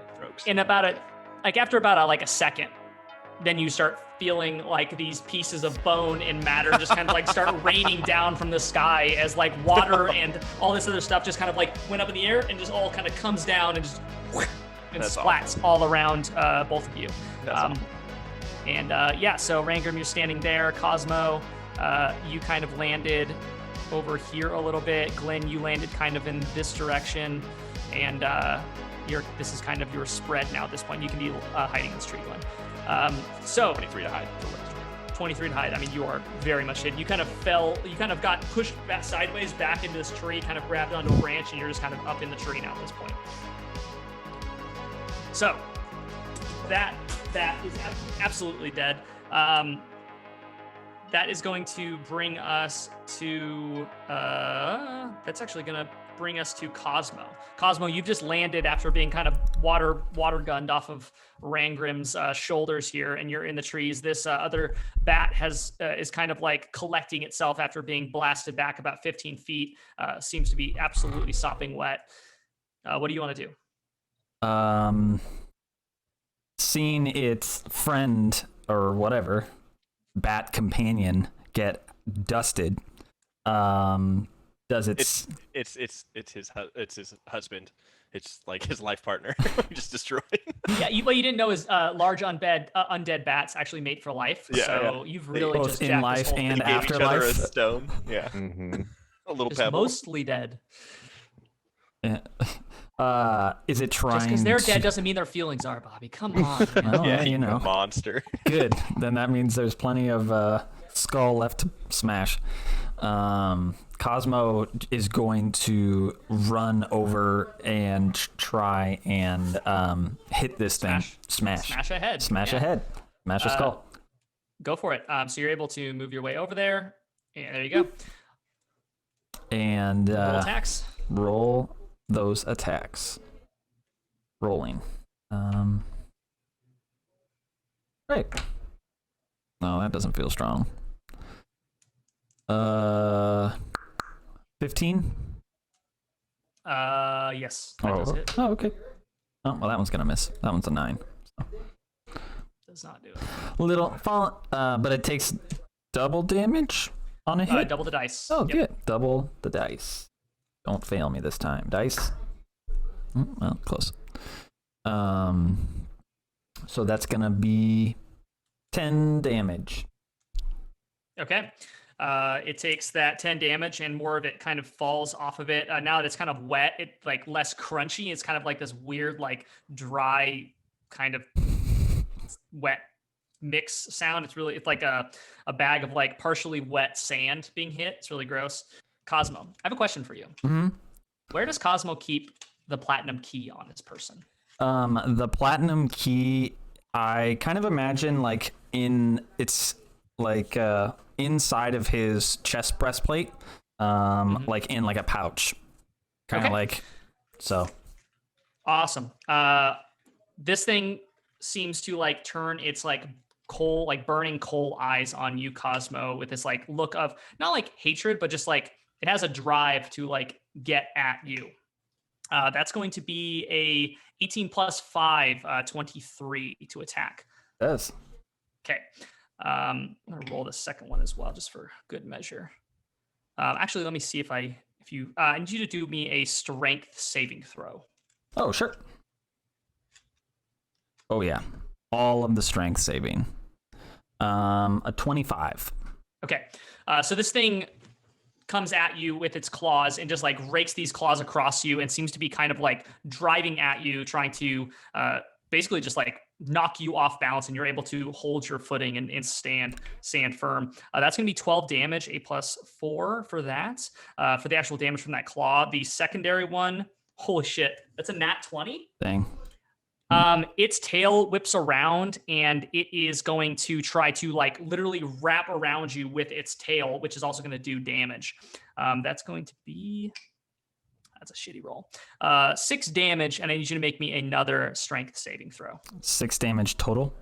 after about a second, then you start feeling like these pieces of bone and matter just kind of like start raining down from the sky as like water and all this other stuff just kind of like went up in the air and just all kind of comes down and just and splats all around both of you. So Rangrim, you're standing there. Cosmo, you kind of landed over here a little bit. Glenn, you landed kind of in this direction, and this is kind of your spread now at this point. You can be hiding in this tree, Glenn. So 23 to hide. 23 to hide. I mean, you are very much hidden. You kind of got pushed back sideways back into this tree, kind of grabbed onto a branch, and you're just kind of up in the tree now at this point. So that is absolutely dead. That is going to bring us to that's actually going to bring us to Cosmo. Cosmo, you've just landed after being kind of water gunned off of Rangrim's shoulders here, and you're in the trees. This other bat is kind of like collecting itself after being blasted back about 15 feet. Seems to be absolutely sopping wet. What do you want to do? Seeing its friend or whatever bat companion get dusted, does it's his husband. It's like his life partner. Just destroyed. Yeah, what you didn't know is large undead bats actually mate for life. Yeah, so you've really both just in jacked life this whole and thing. Gave each other a afterlife. stone. Yeah. Mm-hmm. A little Just pebble. mostly dead. Is it trying? Just because they're dead doesn't mean their feelings are, Bobby. Come on. Man. Well, Yeah, you know. monster. Good. Then that means there's plenty of skull left to smash. Cosmo is going to run over and try and hit this thing. Smash ahead. Smash Yeah. ahead. Smash a skull. Go for it. So you're able to move your way over there. Yeah, there you go. And Roll attacks. roll those attacks. Rolling. Right. No, that doesn't feel strong. 15? Yes, that does hit. Oh, okay. Oh, well, that one's gonna miss. That one's a 9. So. Does not do it. But it takes double damage on a hit? Double the dice. Oh, good. Double the dice. Don't fail me this time. Dice. Well, close. So that's gonna be 10 damage. Okay. It takes that 10 damage and more of it kind of falls off of it. Now that it's kind of wet, it like less crunchy. It's kind of like this weird, like dry kind of wet mix sound. It's like a bag of like partially wet sand being hit. It's really gross. Cosmo, I have a question for you. Mm-hmm. Where does Cosmo keep the platinum key on his person? The platinum key, I kind of imagine like inside of his chest breastplate, like in like a pouch, kind of like so. Awesome. This thing seems to like turn its like coal, like burning coal eyes on you, Cosmo, with this like look of not like hatred, but just like it has a drive to like get at you. That's going to be a 18 plus 5, 23 to attack. Yes. Okay. I'm gonna roll the second one as well, just for good measure. Actually, let me see I need you to do me a strength saving throw. Oh, sure. Oh yeah, all of the strength saving. A 25. Okay. So this thing comes at you with its claws and just like rakes these claws across you and seems to be kind of like driving at you, trying to basically just like knock you off balance, and you're able to hold your footing and stand firm. That's going to be 12 damage, a plus 4 for that, for the actual damage from that claw. The secondary one, holy shit, that's a nat 20. Dang. Its tail whips around and it is going to try to like literally wrap around you with its tail, which is also going to do damage. That's going to be, that's a shitty roll. 6 damage, and I need you to make me another strength saving throw. 6 damage total?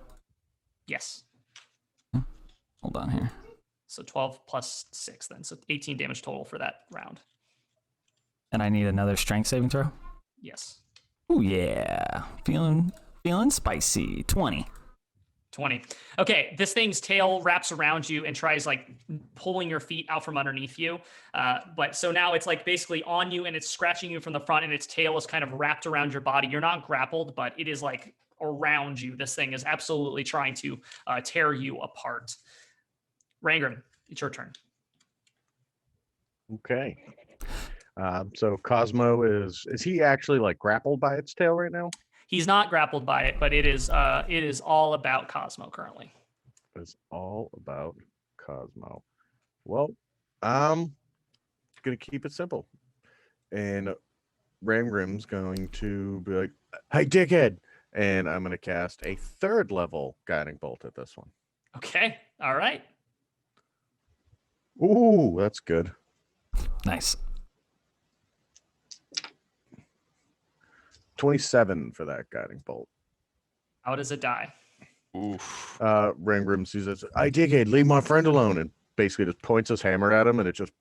Yes. Hold on here. So 12 plus 6 then. So 18 damage total for that round. And I need another strength saving throw? Yes. Oh yeah. Feeling spicy. 20. 20. Okay, this thing's tail wraps around you and tries like pulling your feet out from underneath you. But so now it's like basically on you and it's scratching you from the front, and its tail is kind of wrapped around your body. You're not grappled, but it is like around you. This thing is absolutely trying to tear you apart. Rangram, it's your turn. Okay. So Cosmo is he actually like grappled by its tail right now? He's not grappled by it, but it is all about Cosmo currently. It's all about Cosmo. Well, I'm gonna keep it simple, and Rangrim's going to be like, "Hey, dickhead!" and I'm gonna cast a 3rd level guiding bolt at this one. Okay, all right. Ooh, that's good. Nice. 27 for that guiding bolt. How does it die? Oof. Rangrim sees it. "I dickhead, leave my friend alone," and basically just points his hammer at him, and it just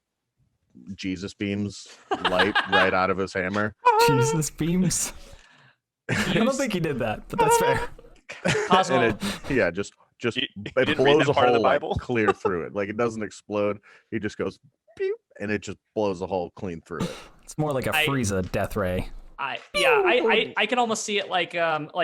Jesus beams light right out of his hammer. Jesus beams. I don't think he did that, but that's fair. Cosmo, And it, just You it didn't read blows that a part of the hole like, Bible? clear through it. Like it doesn't explode. He just goes pew, and it just blows a hole clean through it. It's more like a Frieza death ray. I can almost see it like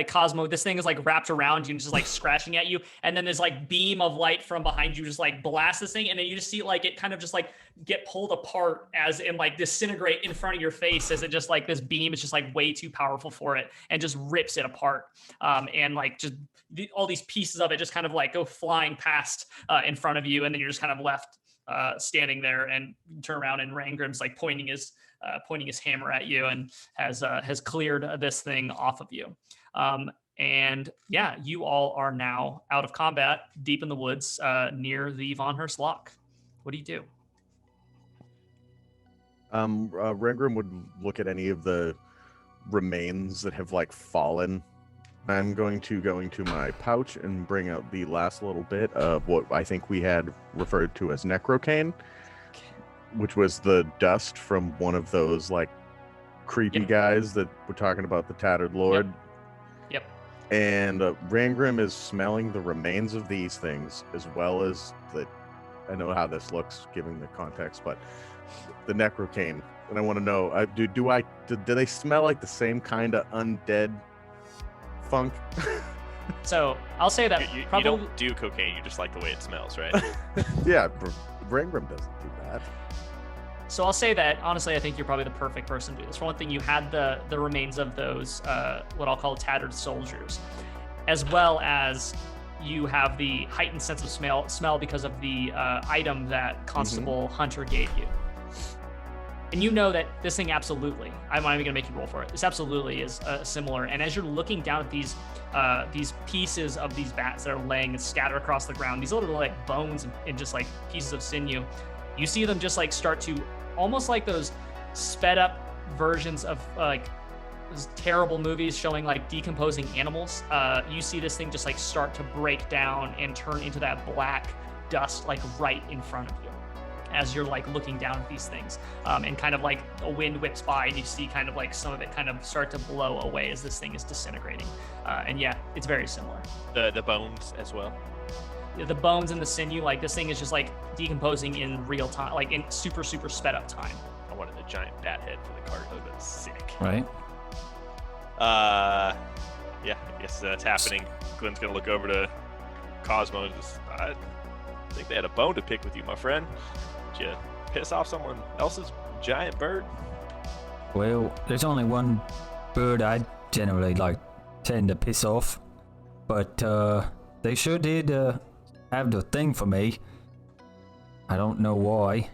Cosmo. This thing is like wrapped around you and just like scratching at you, and then there's like beam of light from behind you just like blast this thing, and then you just see like it kind of just like get pulled apart as in like disintegrate in front of your face as it just like this beam is just like way too powerful for it and just rips it apart. And like just all these pieces of it just kind of like go flying past in front of you, and then you're just kind of left standing there, and you turn around and Rangrim's like pointing his hammer at you and has cleared this thing off of you. And yeah, you all are now out of combat, deep in the woods, near the Von Hurst lock. What do you do? Rangram would look at any of the remains that have like fallen. I'm going to go into my pouch and bring out the last little bit of what I think we had referred to as necrocane, which was the dust from one of those like creepy guys that were talking about the tattered lord. Yep. And Rangram is smelling the remains of these things as well as the. I know how this looks given the context, but the necrocane. And I want to know, do they smell like the same kind of undead funk? So I'll say that You probably. don't do cocaine, you just like the way it smells, right? Yeah, Rangram doesn't do that. So I'll say that honestly, I think you're probably the perfect person to do this. For one thing, you had the remains of those what I'll call tattered soldiers, as well as you have the heightened sense of smell because of the item that Constable Hunter gave you. And you know that this thing absolutely, I'm not even gonna make you roll for it. This absolutely is similar. And as you're looking down at these pieces of these bats that are laying and scattered across the ground, these little like bones and just like pieces of sinew, you see them just like start to almost like those sped up versions of like those terrible movies showing like decomposing animals. You see this thing just like start to break down and turn into that black dust like right in front of you as you're like looking down at these things, and kind of like a wind whips by and you see kind of like some of it kind of start to blow away as this thing is disintegrating. And yeah, it's very similar. The bones as well. The bones and the sinew, like this thing is just like decomposing in real time, like in super sped up time. I wanted a giant bat head for the cart. That would have been sick. Right. Yeah, I guess that's happening. Glenn's gonna look over to Cosmo and just, I think they had a bone to pick with you, my friend. Did you piss off someone else's giant bird? Well, there's only one bird I generally like tend to piss off, but they sure did have the thing for me. I don't know why.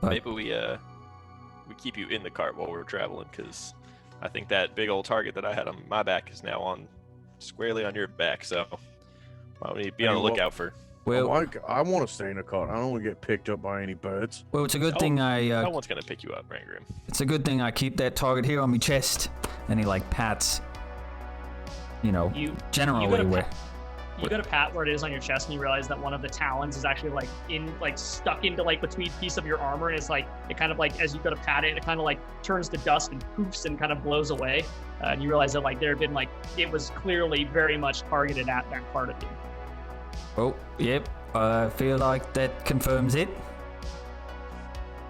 But Maybe we keep you in the cart while we're traveling, because I think that big old target that I had on my back is now on squarely on your back. So why don't we be on the lookout for? well, I want to stay in a cart. I don't want to get picked up by any birds. well, it's a good thing No one's gonna pick you up, Rangram. it's a good thing I keep that target here on my chest. And he like pats, generally where. You go to pat where it is on your chest and you realize that one of the talons is actually like stuck into like between piece of your armor, and it's like it kind of like as you go to pat it, it kind of like turns to dust and poofs and kind of blows away. And you realize that like there had been like it was clearly very much targeted at that part of you. Oh, yep. I feel like that confirms it.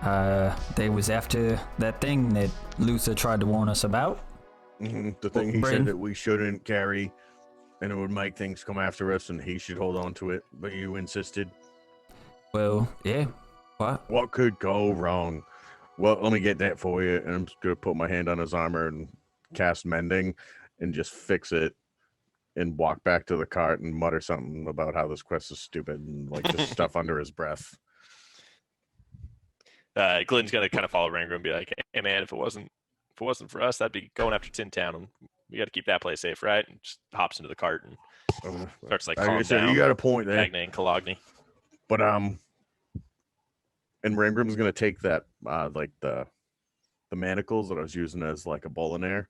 They was after that thing that Luther tried to warn us about. The thing he Bryn? said that we shouldn't carry, and it would make things come after us, and he should hold on to it. But you insisted. Well, yeah. What? What could go wrong? Well, let me get that for you. And I'm just gonna put my hand on his armor and cast mending, and just fix it, and walk back to the cart and mutter something about how this quest is stupid and like just stuff under his breath. Glenn's gonna kind of follow Rangram and be like, "Hey man, if it wasn't for us, that'd be going after Tin Town, and we got to keep that place safe, right?" And just hops into the cart and starts like calm down. You got a point there. Magna and Cologne. But and Rangram's gonna take that like the manacles that I was using as like a bow and arrow,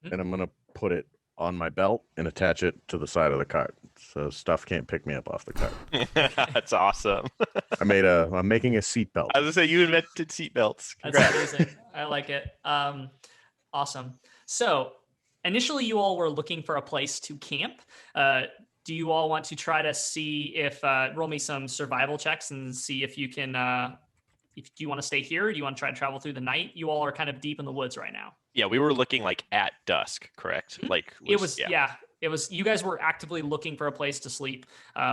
and I'm gonna put it on my belt and attach it to the side of the cart, so stuff can't pick me up off the cart. That's awesome. I'm making a seat belt. I was gonna say you invented seatbelts. That's amazing. I like it. Awesome. So initially you all were looking for a place to camp. Do you all want to try to see if roll me some survival checks and see if you can if you want to stay here, or do you want to try to travel through the night? You all are kind of deep in the woods right now. Yeah, we were looking like at dusk, correct? Like it was you guys were actively looking for a place to sleep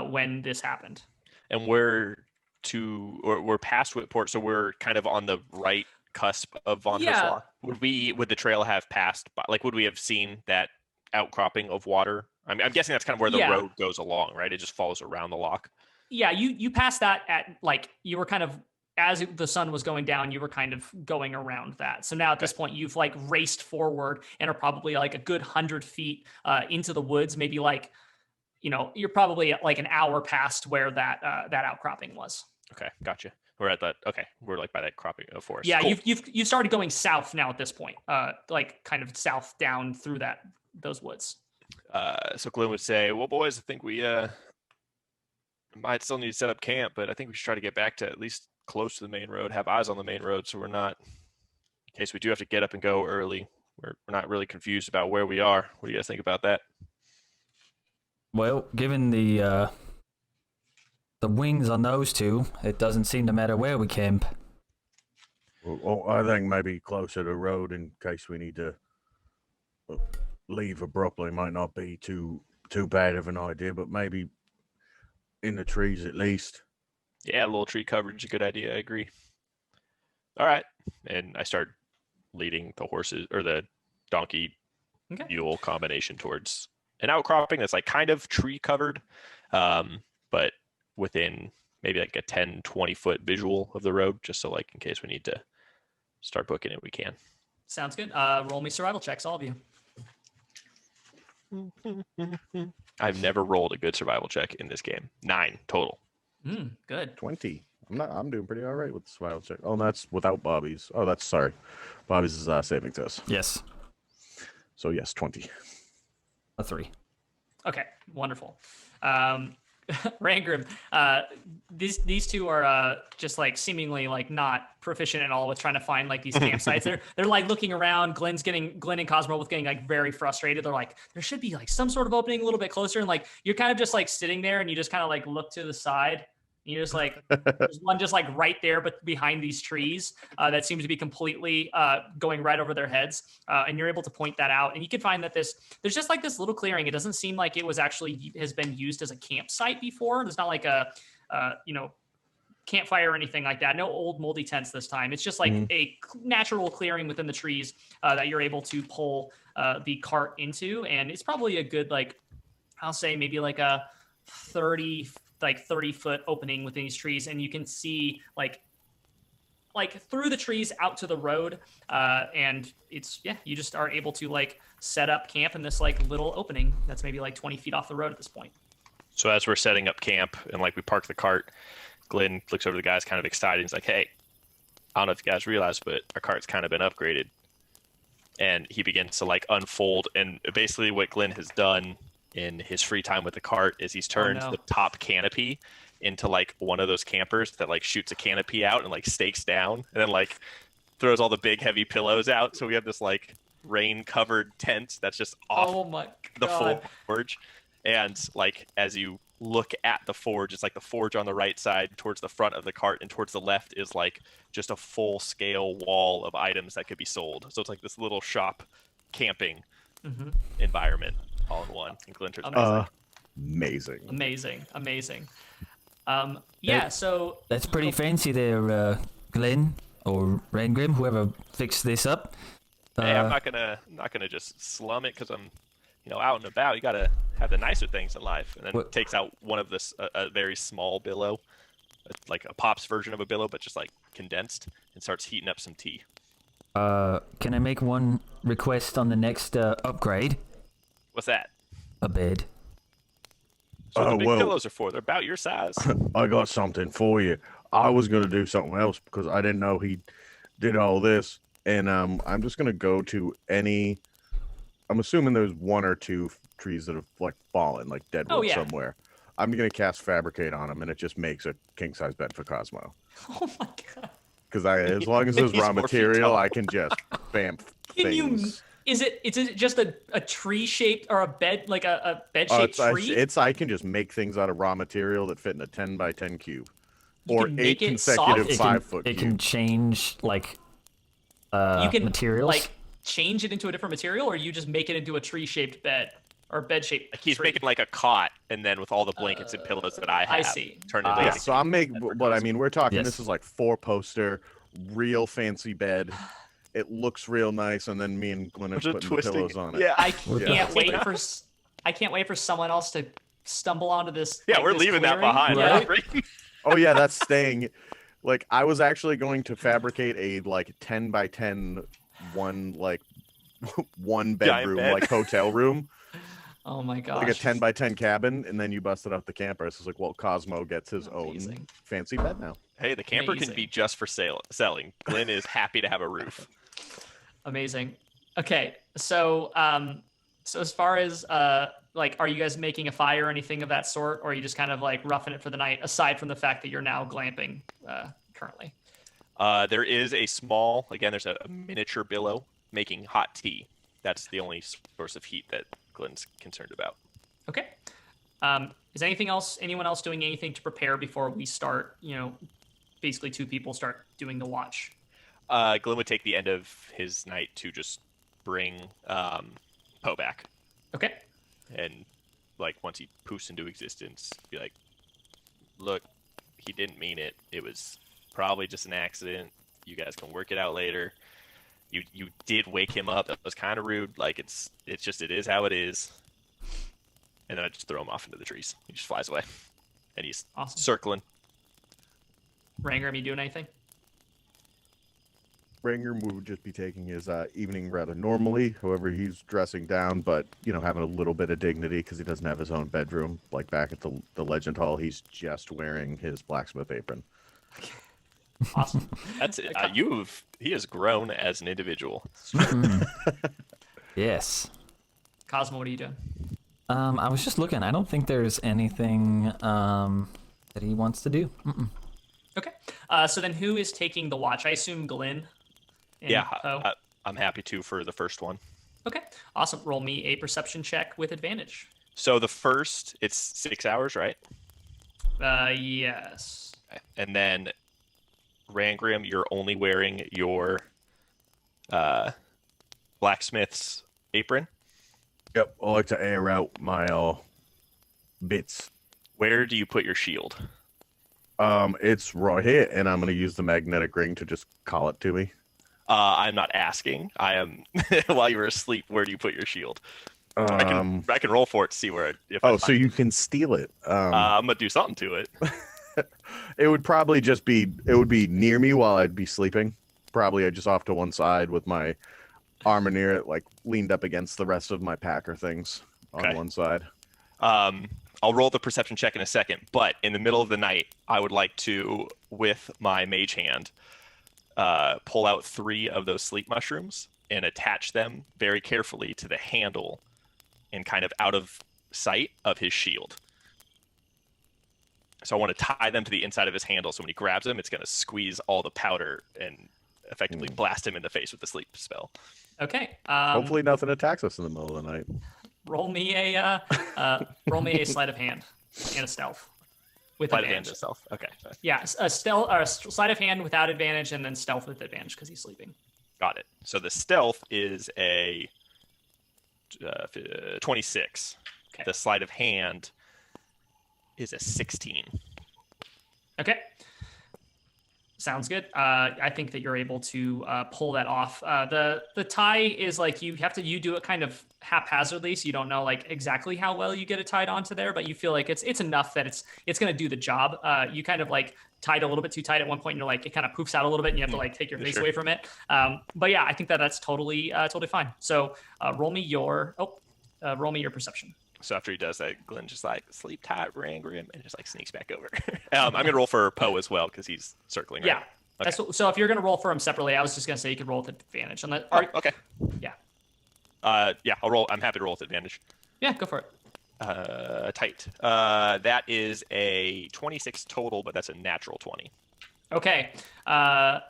when this happened. And we're past Whitport, so we're kind of on the right cusp of Von Huslaw. Would the trail have passed by, like would we have seen that outcropping of water? I mean, I'm guessing that's kind of where the road goes along, right? It just follows around the lock. Yeah, you passed that at like you were kind of as the sun was going down, you were kind of going around that. So now at this point, you've like raced forward and are probably like a good 100 feet into the woods. Maybe like, you're probably like an hour past where that outcropping was. Okay, gotcha. We're at that. Okay, we're like by that cropping forest. Yeah, Cool. you've started going south now at this point. Like kind of south down through those woods. So Glenn would say, "Well, boys, I think we might still need to set up camp, but I think we should try to get back to at least close to the main road, have eyes on the main road, so we're not, in case we do have to get up and go early, we're not really confused about where we are. What do you guys think about that?" Well, given the wings on those two, it doesn't seem to matter where we camp. Well, I think maybe closer to the road in case we need to leave abruptly might not be too bad of an idea, but maybe in the trees at least. Yeah, a little tree coverage is a good idea. I agree. All right, and I start leading the horses or the donkey mule combination towards an outcropping that's like kind of tree covered, but within maybe like a 10-20 foot visual of the road, just so like in case we need to start booking it, we can. Sounds good. Roll me survival checks, all of you. I've never rolled a good survival check in this game. 9 total. Good. 20. I'm doing pretty all right with the survival check. Oh, that's without Bobby's. Oh, that's sorry. Bobby's is saving throws. Yes. So yes, 20. A 3. Okay, wonderful. Rangrim, these two are just like seemingly like not proficient at all with trying to find like these campsites. They're like looking around. Glenn and Cosmo both getting like very frustrated. They're like, there should be like some sort of opening a little bit closer, and like you're kind of just like sitting there and you just kind of like look to the side. You just like there's one just like right there, but behind these trees that seems to be completely going right over their heads, and you're able to point that out. And you can find that there's just like this little clearing. It doesn't seem like it was actually has been used as a campsite before. There's not like a campfire or anything like that. No old moldy tents this time. It's just like a natural clearing within the trees that you're able to pull the cart into, and it's probably a good like I'll say maybe like a 30 foot opening within these trees, and you can see like through the trees out to the road, and it's you just are able to like set up camp in this like little opening that's maybe like 20 feet off the road at this point. So as we're setting up camp and like we park the cart, Glenn looks over to the guys kind of excited. He's like, "Hey, I don't know if you guys realize, but our cart's kind of been upgraded." And he begins to like unfold, and basically what Glenn has done in his free time with the cart is he's turned the top canopy into like one of those campers that like shoots a canopy out and like stakes down and then like throws all the big heavy pillows out. So we have this like rain covered tent that's just off the full forge. And like as you look at the forge, it's like the forge on the right side towards the front of the cart, and towards the left is like just a full scale wall of items that could be sold. So it's like this little shop camping environment all in one. And Glenn Amazing. So that's pretty fancy there, Glenn or Rangrim, whoever fixed this up. Hey, I'm not gonna just slum it because I'm out and about. You gotta have the nicer things in life. And then takes out one of this a very small billow, like a Pop's version of a billow, but just like condensed, and starts heating up some tea. Can I make one request on the next upgrade? What's that? A bed. So the big pillows are for. They're about your size. I got something for you. I was going to do something else because I didn't know he did all this. And I'm just going to go to any... I'm assuming there's 1 or 2 trees that have like fallen, like dead wood somewhere. I'm going to cast Fabricate on them, and it just makes a king-size bed for Kazmo. Oh my god. Because as long as there's raw material, I can just bam things. Is it just a tree shaped or a bed, like a bed shaped tree? I can just make things out of raw material that fit in a 10 by 10 cube, or 8 consecutive 5-foot cubes. It can change like materials. Like change it into a different material, or you just make it into a tree shaped bed or bed shaped. Like he's making like a cot, and then with all the blankets and pillows that I have, I see. Turn it into so I'm making. But I mean, we're talking. This is like 4-poster, real fancy bed. It looks real nice, and then me and Glenn are putting the pillows on it. Yeah, I can't wait for someone else to stumble onto this. Yeah, like, we're this leaving that clearing. behind. Yeah. Oh yeah, that's staying. Like I was actually going to fabricate a like 10 by 10 one bedroom like hotel room. Oh my gosh. Like a 10 by 10 cabin, and then you busted out the camper. So it's like, well, Cosmo gets his own fancy bed now. Hey, the camper can Amazing. be just for selling. Glenn is happy to have a roof. Amazing. Okay, so so as far as like, are you guys making a fire or anything of that sort, or are you just kind of like roughing it for the night? Aside from the fact that you're now glamping currently. There is a small, again, there's a miniature billow making hot tea. That's the only source of heat that Glenn's concerned about. Okay. Is anyone else doing anything to prepare before we start? Basically, two people start doing the watch. Glenn would take the end of his night to just bring Poe back. Okay. And like once he poofs into existence, be like, look, he didn't mean it. It was probably just an accident. You guys can work it out later. You did wake him up. That was kind of rude. Like it is how it is. And then I just throw him off into the trees. He just flies away. And he's Awesome. circling. Rangram, you doing anything? Ranger would just be taking his evening rather normally. However, he's dressing down, but having a little bit of dignity because he doesn't have his own bedroom. Like back at the Legend Hall, he's just wearing his blacksmith apron. Awesome. That's it. He has grown as an individual. Yes. Cosmo, what are you doing? I was just looking. I don't think there's anything that he wants to do. Okay. So then who is taking the watch? I assume Glenn. Yeah, Poe. I'm happy to for the first one. Okay. Awesome. Roll me a perception check with advantage. So the first, it's 6 hours, right? Yes. And then Rangram, you're only wearing your blacksmith's apron. Yep, I like to air out my bits. Where do you put your shield? It's right here, and I'm going to use the magnetic ring to just call it to me. I'm not asking. I am. While you were asleep, where do you put your shield? I can roll for it to see where. So you can steal it. I'm gonna do something to it. It would probably just be. It would be near me while I'd be sleeping. Probably just off to one side with my armor near it, like leaned up against the rest of my packer things on one side. I'll roll the perception check in a second, but in the middle of the night, I would like to, with my mage hand, pull out 3 of those sleep mushrooms and attach them very carefully to the handle and kind of out of sight of his shield. So I want to tie them to the inside of his handle, so when he grabs them, it's going to squeeze all the powder and effectively blast him in the face with the sleep spell. Okay. Hopefully nothing attacks us in the middle of the night. Roll me a sleight of hand and a stealth with Sleight of hand advantage. itself. Okay. Yeah, a sleight of hand without advantage, and then stealth with advantage because he's sleeping. Got it. So the stealth is a 26. Okay. The sleight of hand is a 16. Okay. Sounds good. I think that you're able to pull that off. The tie is like you do it kind of haphazardly, so you don't know like exactly how well you get it tied onto there, but you feel like it's enough that it's going to do the job. You kind of like tied a little bit too tight at one point, and you're like it kind of poofs out a little bit, and you have to like take your face away from it. But yeah, I think that's totally fine. So roll me your perception. So after he does that, Glenn just like sleep tight, Rangram, and just like sneaks back over. I'm gonna roll for Poe as well because he's circling. Right? Yeah. Okay. So if you're gonna roll for him separately, I was just gonna say you could roll with advantage. Okay. Yeah. Yeah, I'll roll. I'm happy to roll with advantage. Yeah, go for it. Tight. That is a 26 total, but that's a natural 20. Okay. Yeah,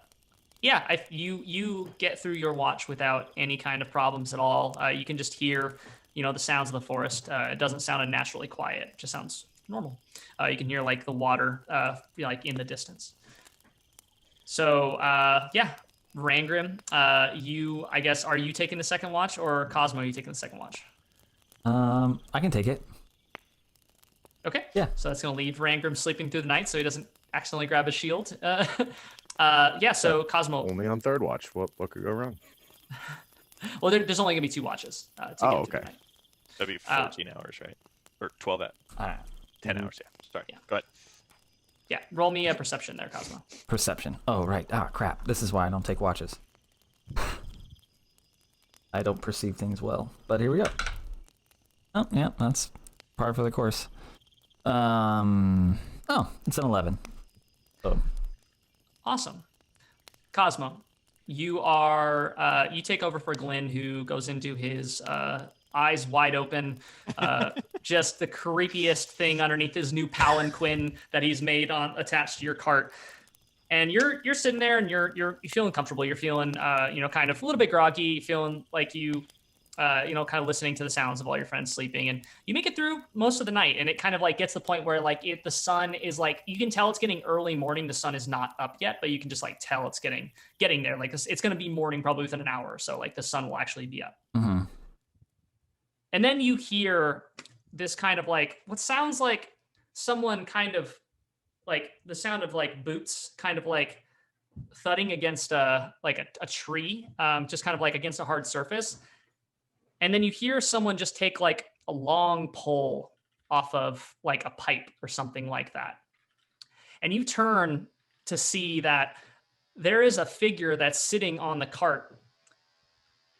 you get through your watch without any kind of problems at all. You can just hear, the sounds of the forest. It doesn't sound unnaturally quiet. It just sounds normal. You can hear like the water, like in the distance. So yeah, Rangrim, I guess, are you taking the second watch, or Cosmo, are you taking the second watch? I can take it. Okay. Yeah. So that's gonna leave Rangrim sleeping through the night, so he doesn't accidentally grab his shield. Yeah. So Cosmo. Only on third watch. What could go wrong? Well, there's only gonna be 2 watches. To get through the night. That'd be 14 hours, right? Or 12 at 10 hours. Yeah. Sorry. Yeah. Go ahead. Yeah. Roll me a perception there, Cosmo. Perception. Oh, right. Ah, crap. This is why I don't take watches. I don't perceive things well. But here we go. Oh, yeah. That's par for the course. Oh, it's an 11. So Awesome. Cosmo, you take over for Glenn, who goes into his eyes wide open, just the creepiest thing underneath his new palanquin that he's made on attached to your cart. And you're sitting there and you're feeling comfortable. You're feeling kind of a little bit groggy, feeling like you kind of listening to the sounds of all your friends sleeping, and you make it through most of the night. And it kind of like gets to the point where like the sun is like, you can tell it's getting early morning. The sun is not up yet, but you can just like tell it's getting there. Like it's going to be morning probably within an hour or so. Like the sun will actually be up. Mm-hmm. And then you hear this kind of like what sounds like someone kind of like the sound of like boots kind of like thudding against a tree, just kind of like against a hard surface. And then you hear someone just take like a long pole off of like a pipe or something like that. And you turn to see that there is a figure that's sitting on the cart,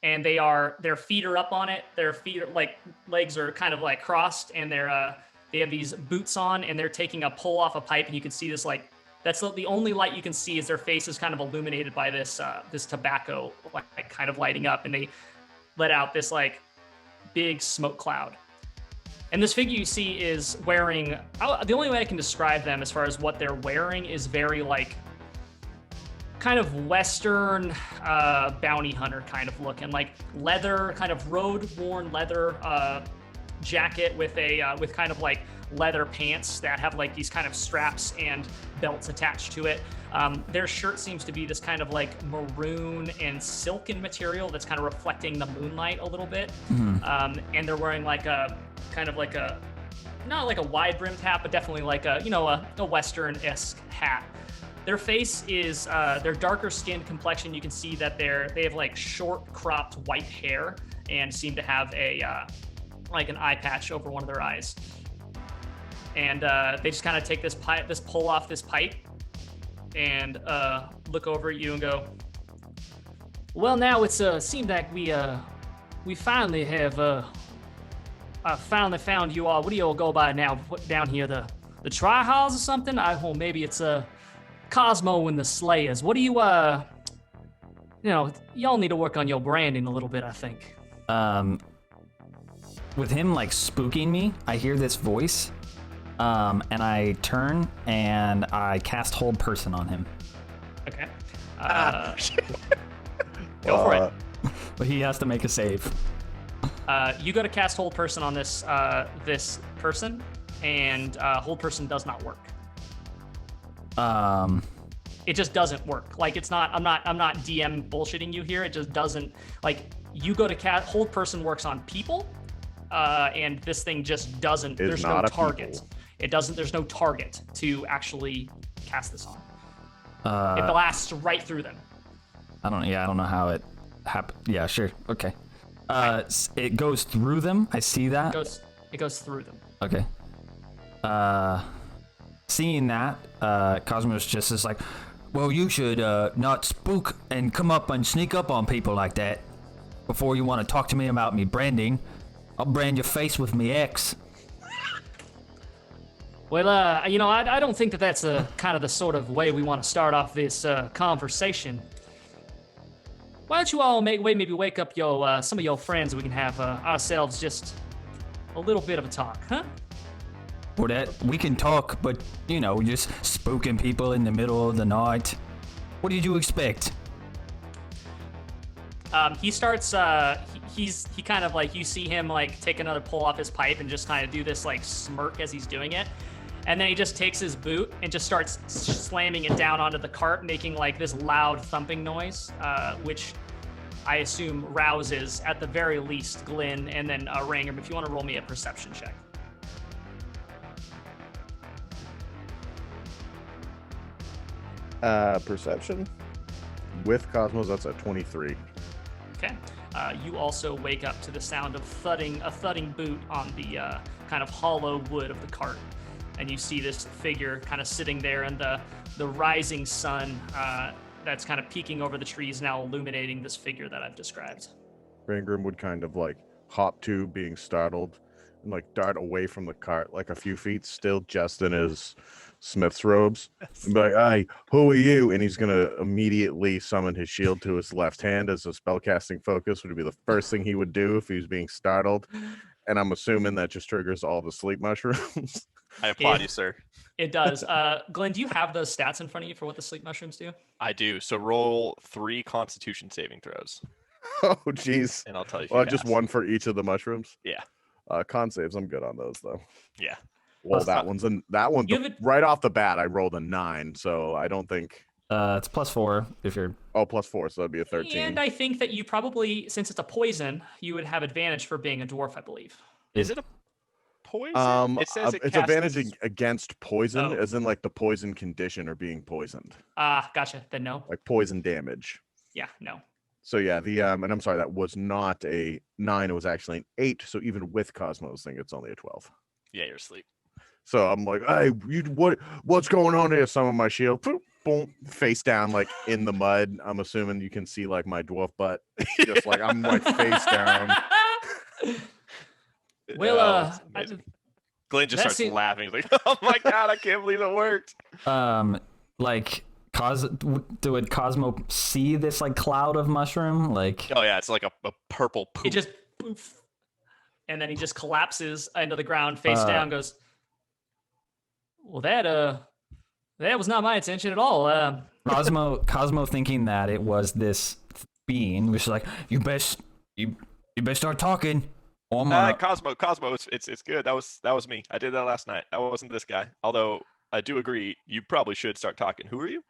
and their feet are up on it. Their feet are like, legs are kind of like crossed, and they have these boots on, and they're taking a pole off a pipe. And you can see this like, that's the only light you can see is their face is kind of illuminated by this tobacco like kind of lighting up, and they let out this like big smoke cloud. And this figure you see is wearing, the only way I can describe them as far as what they're wearing is very like kind of Western bounty hunter kind of look, and like leather, kind of road-worn leather jacket with with kind of like leather pants that have like these kind of straps and belts attached to it. Their shirt seems to be this kind of like maroon and silken material that's kind of reflecting the moonlight a little bit. Mm-hmm. And they're wearing like a kind of like a, not like a wide brimmed hat, but definitely like a Western-esque hat. Their face is, their darker skinned complexion. You can see that they have like short cropped white hair and seem to have like an eye patch over one of their eyes. And they just kind of take this pull off this pipe and look over at you and go, well, now it's seemed like we finally have finally found you all. What do you all go by now down here? The Tri-Halls or something? Maybe it's Kazmo and the Slayers. What do you y'all need to work on your branding a little bit, I think. With him like spooking me, I hear this voice, and I turn and I cast Hold Person on him. Okay. Go for it. But he has to make a save. You go to cast Hold Person on this person, and Hold Person does not work. It just doesn't work. Like it's not. I'm not DM bullshitting you here. It just doesn't. Like you go to cast Hold Person works on people, and this thing just doesn't. There's no target. People. It doesn't. There's no target to actually cast this on. It blasts right through them. I don't know how it happened. Yeah, sure. Okay. It goes through them. I see that. It goes through them. Okay. Seeing that, Cosmos just is like, well, you should not spook and come up and sneak up on people like that. Before you want to talk to me about me branding, I'll brand your face with me X. Well, I don't think that's kind of the sort of way we want to start off this conversation. Why don't you all maybe wake up some of your friends, and we can have ourselves just a little bit of a talk, huh? Well, that we can talk, but just spooking people in the middle of the night. What did you expect? He starts. He kind of like, you see him like take another pull off his pipe and just kind of do this like smirk as he's doing it, and then he just takes his boot and just starts slamming it down onto the cart, making like this loud thumping noise, which I assume rouses at the very least Glenn and then Rangram. If you want to roll me a perception check. Perception with Cosmos, that's a 23. Okay. You also wake up to the sound of a thudding boot on the kind of hollow wood of the cart, and you see this figure kind of sitting there, and the rising sun that's kind of peeking over the trees now illuminating this figure that I've described. Rangram would kind of like hop to being startled and like dart away from the cart like a few feet, still just in his smith's robes and be like, "Hey, who are you?" And he's gonna immediately summon his shield to his left hand as a spellcasting focus, would be the first thing he would do if he was being startled. And I'm assuming that just triggers all the sleep mushrooms. I applaud you, sir. It does. Glenn, do you have the stats in front of you for what the sleep mushrooms do? I do. So roll 3 Constitution saving throws, Oh, jeez. and I'll tell you. If Well, you just pass. one for each of the mushrooms. Yeah. Con saves. I'm good on those though. Yeah. Well, Plus that one You have right off the bat, I rolled a 9, so I don't think. It's +4 if you're. Oh, +4, so that'd be a 13. And I think that you probably, since it's a poison, you would have advantage for being a dwarf, I believe. Is it a poison? It says it's casts- advantage against poison, Oh. as in like the poison condition or being poisoned, Gotcha. Then no. like poison damage. Yeah, no. So yeah, the and I'm sorry, that was not a 9; it was actually an 8. So even with Cosmo's thing, it's only a 12. Yeah, you're asleep. So I'm like, "Hey, what's going on here?" Some of my shield, boom, boom, face down, like in the mud. I'm assuming you can see like my dwarf butt, just like I'm like face down. Well, Oh, it's amazing. Glenn just that starts seem- laughing. He's like, "Oh my god, I can't believe it worked." Like would Cosmo see this like cloud of mushroom? Like, Oh yeah, it's like a purple poop. It just poof, and then he just collapses into the ground, face down. Goes, well, that was not my intention at all. Cosmo thinking that it was this being was like, you best start talking. Oh my! Cosmo, it's good. That was me. I did that last night. That wasn't this guy. Although I do agree, you probably should start talking. Who are you?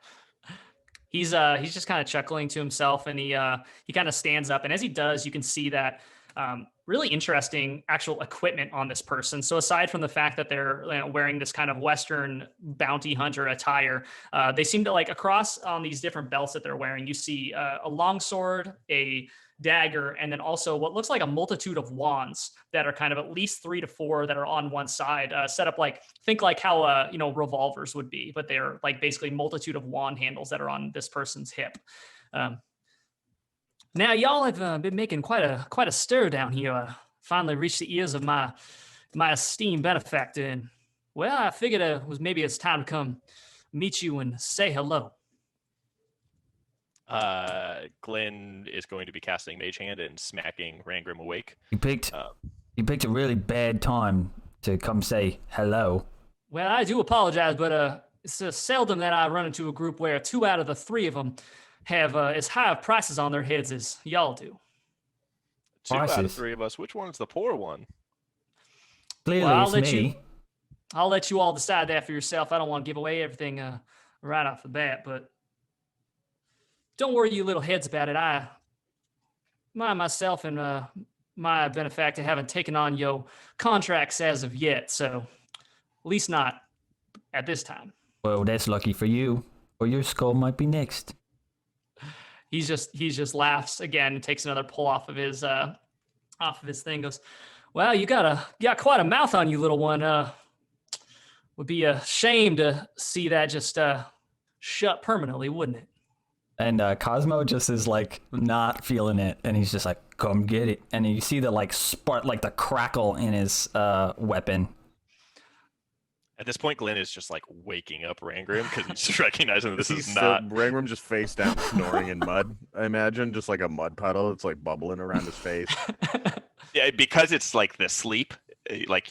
He's just kind of chuckling to himself, and he kind of stands up, and as he does, you can see that really interesting actual equipment on this person. So aside from the fact that they're wearing this kind of Western bounty hunter attire, they seem to like across on these different belts that they're wearing, you see a longsword, a dagger, and then also what looks like a multitude of wands that are kind of at least 3 to 4 that are on one side, set up like, think like how revolvers would be, but they're like basically multitude of wand handles that are on this person's hip. Now y'all have been making quite a stir down here. Finally reached the ears of my esteemed benefactor, and well, I figured maybe it's time to come meet you and say hello. Glenn is going to be casting Mage Hand and smacking Rangrim awake. You picked a really bad time to come say hello. Well, I do apologize, but it's seldom that I run into a group where 2 out of the 3 of them have as high of prices on their heads as y'all do. 2 out of Prices. 3 of us. Which one's the poor one? Clearly, Well, it's me. I'll let you all decide that for yourself. I don't want to give away everything right off the bat, but don't worry you little heads about it. Myself and my benefactor haven't taken on your contracts as of yet, so at least not at this time. Well, that's lucky for you, or your skull might be next. He just laughs again and takes another pull off of his thing. Goes, well, you got quite a mouth on you, little one. Would be a shame to see that just shut permanently, wouldn't it? And Cosmo just is like not feeling it, and he's just like, "Come get it!" And you see the like spark, like the crackle in his weapon. At this point, Glenn is just like waking up Rangrim because he's just recognizing that this He's is not. Rangrim just face down, snoring in mud. I imagine just like a mud puddle. It's like bubbling around his face. Yeah, because it's like the sleep. Like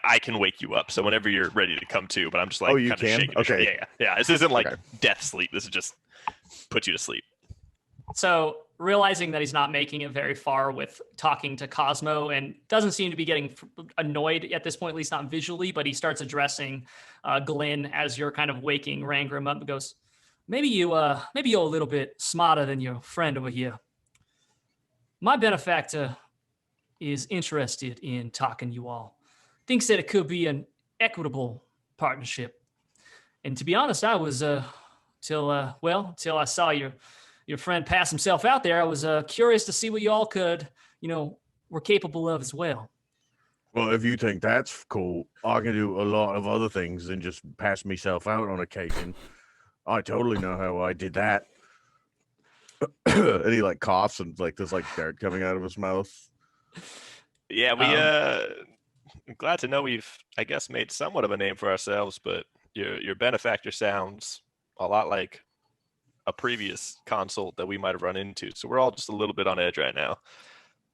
I can wake you up. So whenever you're ready to come to, but I'm just like, Oh, you kinda can? shaking. Okay. Yeah. This isn't like Okay. death sleep. This is just put you to sleep. So realizing that he's not making it very far with talking to Cosmo and doesn't seem to be getting annoyed at this point, at least not visually, but he starts addressing Glenn as you're kind of waking Rangrim up and goes, maybe you're a little bit smarter than your friend over here. My benefactor is interested in talking to you all. Thinks that it could be an equitable partnership. And to be honest, I was till I saw your friend pass himself out there, I was curious to see what you all could, were capable of as well. Well, if you think that's cool, I can do a lot of other things than just pass myself out on occasion. I totally know how I did that. And he like coughs and like there's like dirt coming out of his mouth. Yeah, I'm glad to know we've, I guess, made somewhat of a name for ourselves, but your benefactor sounds a lot like a previous consult that we might have run into. So we're all just a little bit on edge right now.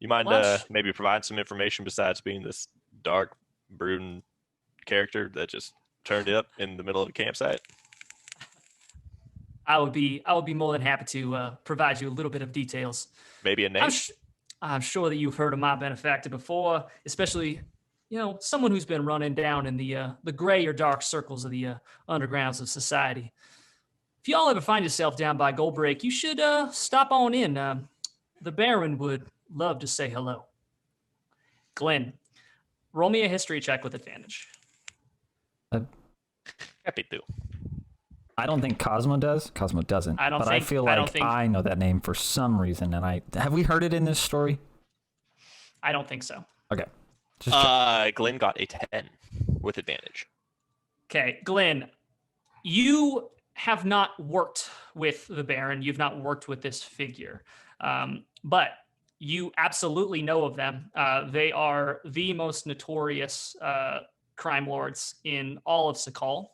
You mind maybe provide some information besides being this dark, brooding character that just turned up in the middle of a campsite? I would be more than happy to provide you a little bit of details. Maybe a name? I'm sure that you've heard of my benefactor before, especially, someone who's been running down in the gray or dark circles of the undergrounds of society. If y'all ever find yourself down by Goldbreak, you should stop on in. The Baron would love to say hello. Glenn, roll me a history check with advantage. Happy to. I don't think Kazmo does. Kazmo doesn't. I feel like I know that name for some reason, and have we heard it in this story? I don't think so. Okay. Glenn got a 10 with advantage. Okay, Glenn, you have not worked with the Baron. You've not worked with this figure, but you absolutely know of them. They are the most notorious crime lords in all of Sakal.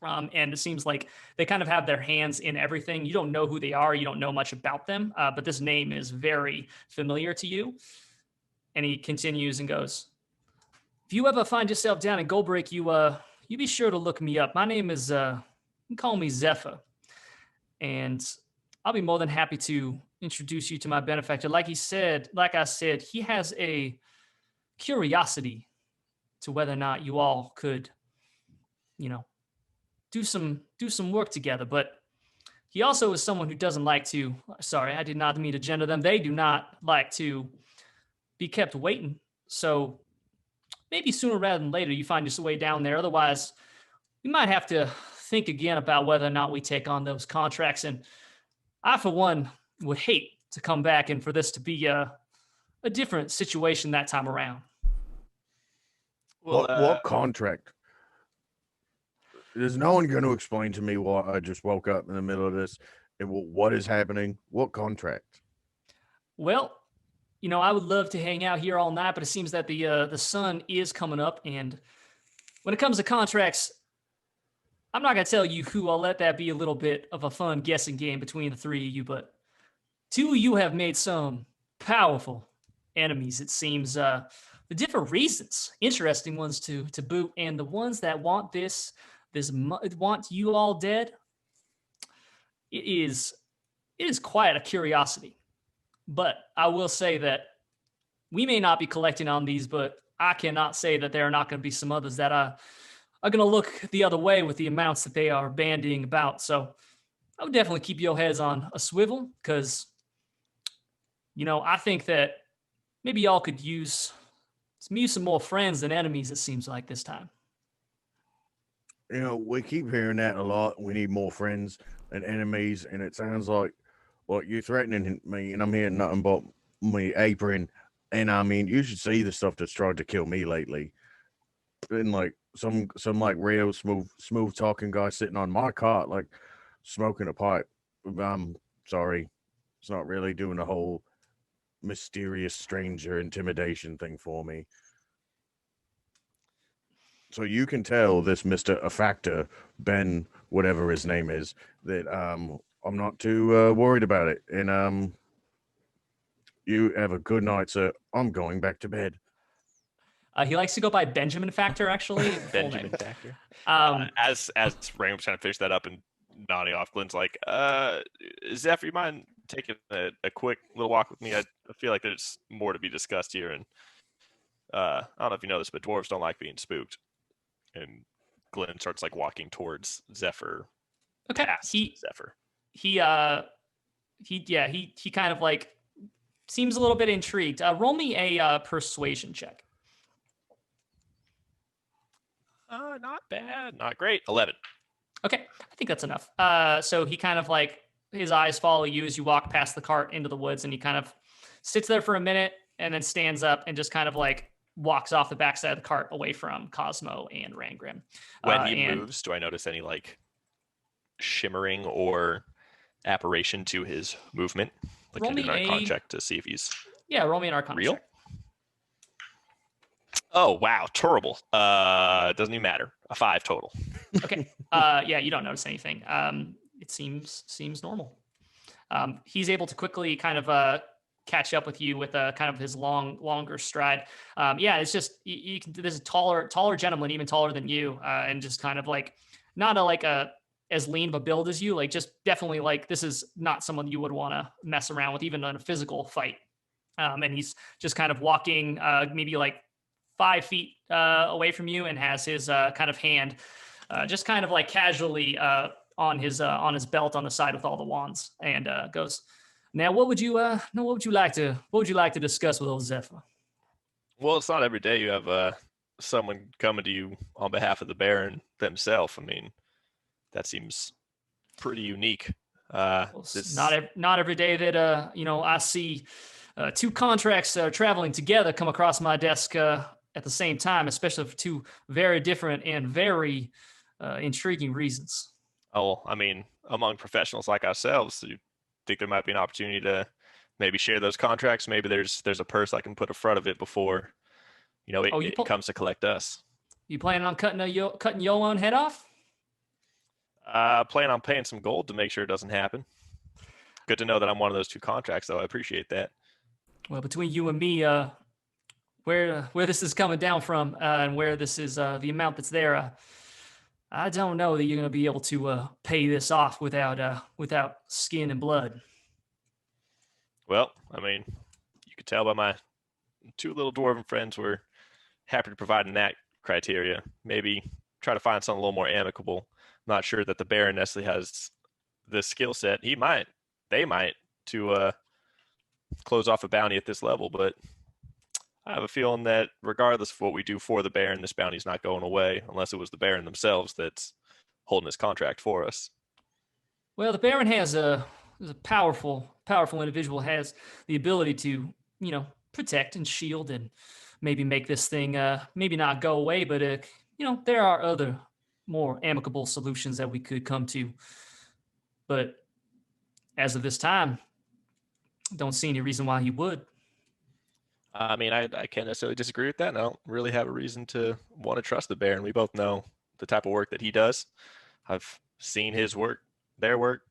And it seems like they kind of have their hands in everything. You don't know who they are. You don't know much about them, but this name is very familiar to you. And he continues and goes, if you ever find yourself down in Goldbreak, you be sure to look me up. My name is, you can call me Zephyr. And I'll be more than happy to introduce you to my benefactor. Like I said, he has a curiosity to whether or not you all could, do some work together. But he also is someone who doesn't like to, sorry, I did not mean to gender them. They do not like to be kept waiting. So maybe sooner rather than later, you find your way down there. Otherwise, we might have to think again about whether or not we take on those contracts. And I, for one, would hate to come back and for this to be a different situation that time around. Well, what contract? There's no one going to explain to me why I just woke up in the middle of this and what is happening. What contract? Well, I would love to hang out here all night, but it seems that the sun is coming up. And when it comes to contracts, I'm not going to tell you who. I'll let that be a little bit of a fun guessing game between the three of you. But two of you have made some powerful enemies, it seems. The different reasons, interesting ones to boot, and the ones that want want you all dead. It is quite a curiosity. But I will say that we may not be collecting on these, but I cannot say that there are not going to be some others that are going to look the other way with the amounts that they are bandying about. So I would definitely keep your heads on a swivel because, I think that maybe y'all could use some more friends than enemies, it seems like this time. We keep hearing that a lot. We need more friends than enemies, and it sounds like, well, you're threatening me, and I'm hearing nothing but my apron. And I mean, you should see the stuff that's tried to kill me lately. And like some like real smooth talking guy sitting on my cot, like smoking a pipe. I'm sorry, it's not really doing the whole mysterious stranger intimidation thing for me. So you can tell this Mr. Affactor, Ben, whatever his name is, that I'm not too worried about it. And you have a good night, sir. I'm going back to bed. He likes to go by Benjamin Factor, actually. Benjamin Factor. As Ray was trying to finish that up and nodding off, Glenn's like, Zephyr, you mind taking a quick little walk with me? I feel like there's more to be discussed here. And I don't know if you know this, but dwarves don't like being spooked. And Glenn starts like walking towards Zephyr. Okay. Zephyr. He kind of like seems a little bit intrigued. Roll me a persuasion check. Not bad. Not great. 11. Okay. I think that's enough. So he kind of like, his eyes follow you as you walk past the cart into the woods, and he kind of sits there for a minute and then stands up and just kind of like walks off the backside of the cart away from Kazmo and Rangrim. When he moves, do I notice any like shimmering or apparition to his movement? Like can I do an Arcana check to see if he's roll me an Arcana real? check. Oh wow, terrible. Doesn't even matter. A 5 total. Okay. Yeah, you don't notice anything. It seems normal. He's able to quickly kind of catch up with you with kind of his longer stride. Yeah, it's just you can. There's a taller gentleman, even taller than you, and just kind of like not like a as lean of a build as you. Like just definitely like this is not someone you would want to mess around with, even in a physical fight. And he's just kind of walking, maybe like 5 feet away from you, and has his kind of hand just kind of like casually on his belt on the side with all the wands, and goes, "Now, what would you like to discuss with old Zephyr?" Well, it's not every day you have someone coming to you on behalf of the Baron themselves. I mean, that seems pretty unique. Well, not every day that I see two contracts traveling together come across my desk at the same time, especially for two very different and very intriguing reasons. Oh, I mean, among professionals like ourselves, you think there might be an opportunity to maybe share those contracts? Maybe there's a purse I can put in front of it before, it comes to collect us. You planning on cutting your own head off? Plan on paying some gold to make sure it doesn't happen. Good to know that I'm one of those two contracts, though. I appreciate that. Well, between you and me, where this is coming down from, and where this is the amount that's there, I don't know that you're going to be able to pay this off without skin and blood. Well, I mean, you could tell by my two little dwarven friends were happy to provide in that criteria. Maybe try to find something a little more amicable. I'm not sure that the Baron necessarily has the skill set. They might, to close off a bounty at this level, but I have a feeling that regardless of what we do for the Baron, this bounty's not going away unless it was the Baron themselves that's holding this contract for us. Well, the Baron is a powerful individual, has the ability to, protect and shield and maybe make this thing maybe not go away, but there are other more amicable solutions that we could come to. But as of this time, don't see any reason why he would. I mean, I can't necessarily disagree with that, and I don't really have a reason to want to trust the Baron. We both know the type of work that he does. I've seen his work, their work,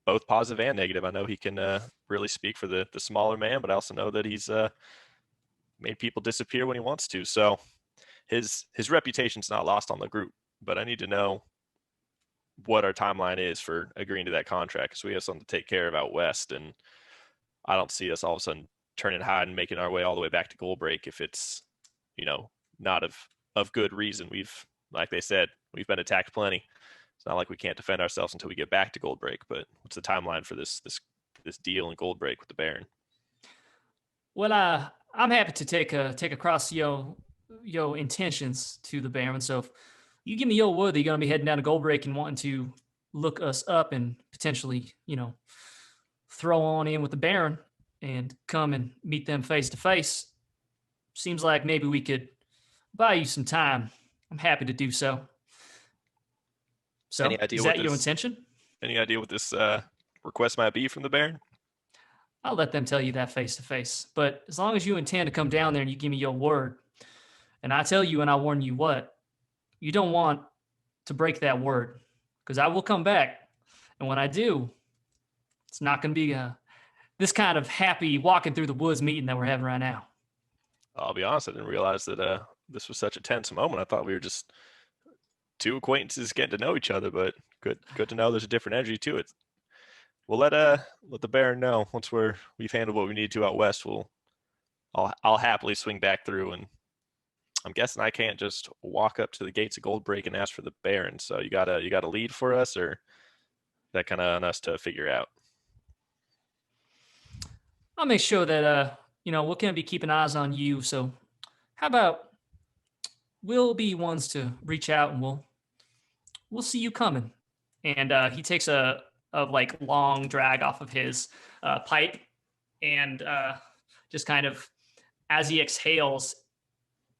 both positive and negative. I know he can really speak for the smaller man, but I also know that he's made people disappear when he wants to. So his reputation's not lost on the group, but I need to know what our timeline is for agreeing to that contract, because we have something to take care of out west, and I don't see us all of a sudden turning hide and making our way all the way back to Goldbreak if it's, not of good reason. Like they said, we've been attacked plenty. It's not like we can't defend ourselves until we get back to Goldbreak. But what's the timeline for this deal in Goldbreak with the Baron? Well, I'm happy to take across your intentions to the Baron. So if you give me your word that you're going to be heading down to Goldbreak and wanting to look us up and potentially, throw on in with the Baron and come and meet them face to face, seems like maybe we could buy you some time. I'm happy to do so. So, is that your intention? Any idea what this request might be from the Baron? I'll let them tell you that face to face. But as long as you intend to come down there and you give me your word, and I tell you and I warn you what, you don't want to break that word, because I will come back. And when I do, it's not going to be this kind of happy walking through the woods meeting that we're having right now. I'll be honest, I didn't realize that this was such a tense moment. I thought we were just two acquaintances getting to know each other, but good to know there's a different energy to it. We'll let the Baron know once we've handled what we need to out west. I'll happily swing back through, and I'm guessing I can't just walk up to the gates of Goldbreak and ask for the Baron. So you got a lead for us, or that kind of on us to figure out? I'll make sure that we're going to be keeping eyes on you. So how about we'll be ones to reach out, and we'll see you coming. And he takes a long drag off of his pipe, and just kind of as he exhales,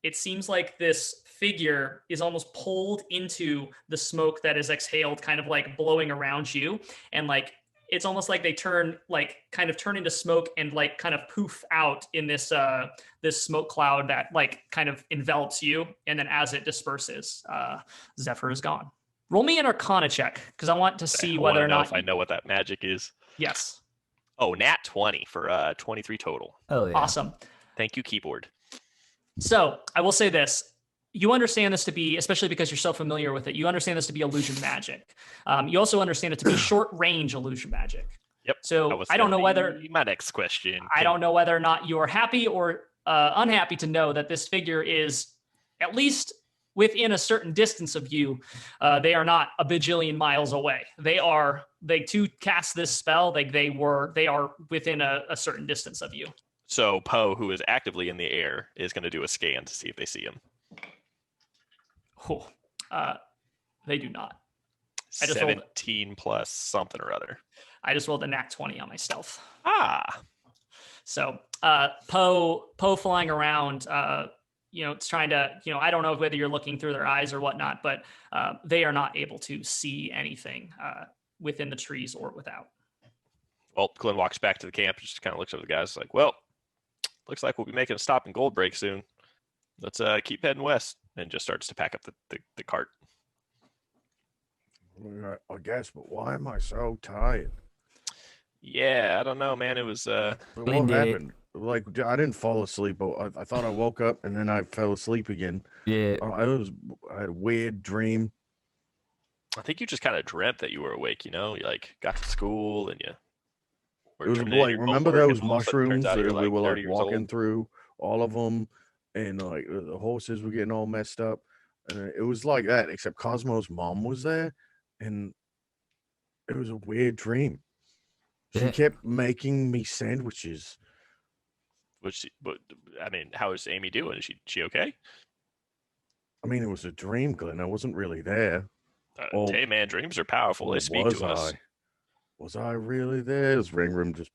it seems like this figure is almost pulled into the smoke that is exhaled, kind of like blowing around you, and like it's almost like they turn like kind of turn into smoke and like kind of poof out in this this smoke cloud that like kind of envelops you, and then as it disperses, Zephyr is gone. Roll me an Arcana check because I want to see whether or not if I know what that magic is. Yes. Oh, nat 20 for 23 total. Oh yeah. Awesome. Thank you, keyboard. So I will say this. You understand this to be, especially because you're so familiar with it, you understand this to be illusion magic. You also understand it to be short range illusion magic. Yep. So I don't know whether my next question. I don't know whether or not you are happy or unhappy to know that this figure is at least within a certain distance of you. They are not a bajillion miles away. They to cast this spell. They are within a certain distance of you. So Poe, who is actively in the air, is going to do a scan to see if they see him. Oh, they do not. I just 17 plus something or other. I just rolled a nat 20 on my stealth. Ah. So Poe flying around, it's trying to, I don't know whether you're looking through their eyes or whatnot, but they are not able to see anything within the trees or without. Well, Glenn walks back to the camp and just kind of looks over the guys like, well, looks like we'll be making a stop in Gold Break soon. Let's keep heading west, and just starts to pack up the cart. I guess, but why am I so tired? Yeah, I don't know, man. It was What happened? Like, I didn't fall asleep. But I thought I woke up and then I fell asleep again. Yeah. I had a weird dream. I think you just kind of dreamt that you were awake. You like got to school and you. It was like, remember those mushrooms that we were like walking through all of them, and like the horses were getting all messed up, and it was like that. Except Cosmo's mom was there, and it was a weird dream. She kept making me sandwiches. But I mean, how is Amy doing? Is she okay? I mean, it was a dream, Glenn. I wasn't really there. Hey, man, dreams are powerful. They speak to us. Was I really there? This ring room just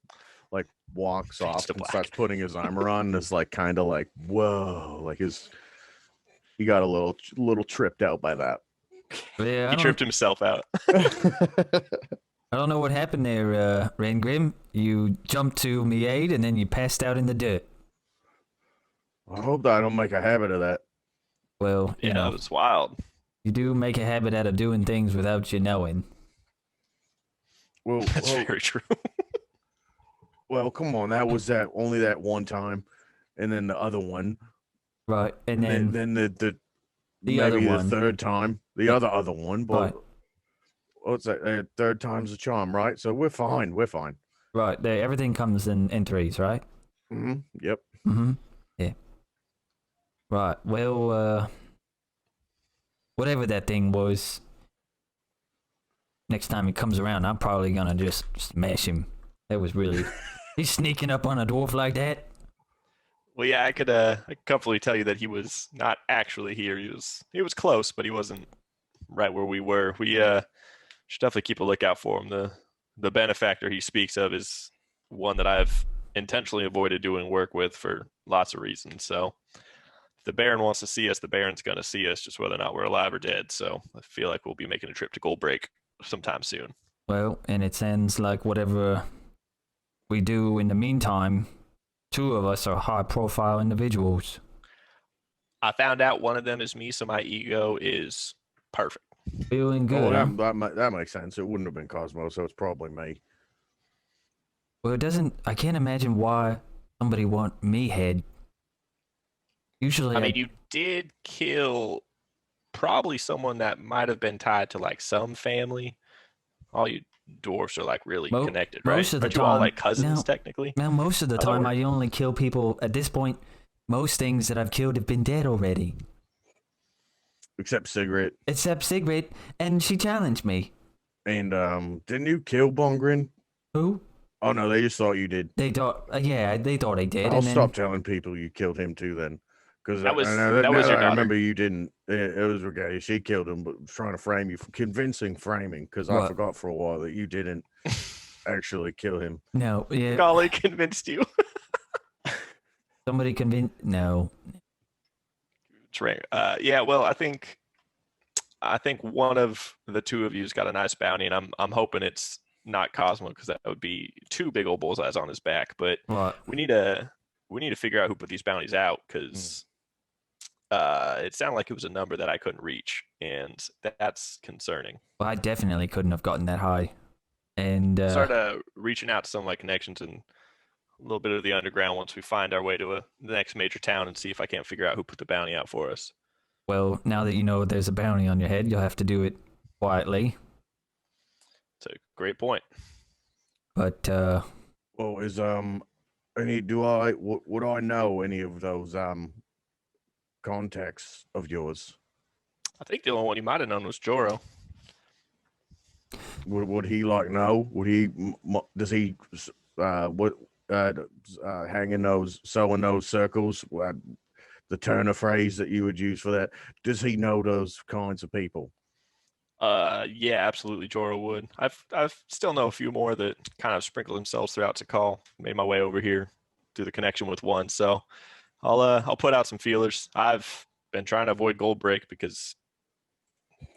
like walks off and starts putting his armor on. And is like kind of like, whoa, like he got a little tripped out by that. Yeah, he tripped himself out. I don't know what happened there, Rangrim. You jumped to me aid and then you passed out in the dirt. I hope that I don't make a habit of that. Well, you know, it's wild. You do make a habit out of doing things without you knowing. Well, that's very true. Well, come on, that was only that one time, and then the other one, right? And then the maybe other one. The third time, the other one, but right. What's that? Third time's a charm, right? So we're fine. We're fine. Right. Everything comes in threes, right? Mm-hmm. Yep. Mm-hmm. Yeah. Right. Well, whatever that thing was. Next time he comes around, I'm probably gonna just smash him. That was really... He's sneaking up on a dwarf like that? Well, yeah, I could comfortably tell you that he was not actually here. He was close, but he wasn't right where we were. We should definitely keep a lookout for him. The benefactor he speaks of is one that I've intentionally avoided doing work with for lots of reasons. So if the Baron wants to see us, the Baron's going to see us, just whether or not we're alive or dead. So I feel like we'll be making a trip to Gold Break sometime soon. Well, and it sounds like whatever we do in the meantime, two of us are high-profile individuals. I found out one of them is me, so my ego is perfect. Feeling good. That makes sense. It wouldn't have been Cosmo, so it's probably me. Well, I can't imagine why somebody want me head. Usually, I mean, you did kill probably someone that might have been tied to like some family. All you dwarfs are like really connected, right? Most of the Aren't you time, all like cousins technically? Now, most of the time, I only kill people. At this point, most things that I've killed have been dead already. Except Sigrid. And she challenged me. And didn't you kill Bongrin? Who? Oh no, they just thought you did. They thought, they thought I did. I'll stop telling people you killed him too, then, because that was your I remember you didn't. It was okay. She killed him, but trying to frame you for convincing framing, because I forgot for a while that you didn't actually kill him. No, yeah. Golly convinced you. Somebody convinced? No. It's right. Yeah. Well, I think one of the two of you's got a nice bounty, and I'm hoping it's not Cosmo, because that would be 2 big old bullseyes on his back. But What? we need to figure out who put these bounties out, because it sounded like it was a number that I couldn't reach, and that's concerning. Well, I definitely couldn't have gotten that high. And Start reaching out to some of my connections and a little bit of the underground once we find our way to the next major town, and see if I can't figure out who put the bounty out for us. well, now that you know there's a bounty on your head, you'll have to do it quietly. It's a great point. But Well, is any would I know any of those contacts of yours? I think the only one you might have known was Joro. Would he know? Would he does he hang in those sewing those circles? The Turner phrase that you would use for that. Does he know those kinds of people? Yeah, absolutely. Joro would. I've still know a few more that kind of sprinkle themselves throughout Tikal. Made my way over here through the connection with one, so I'll put out some feelers. I've been trying to avoid Goldbreak because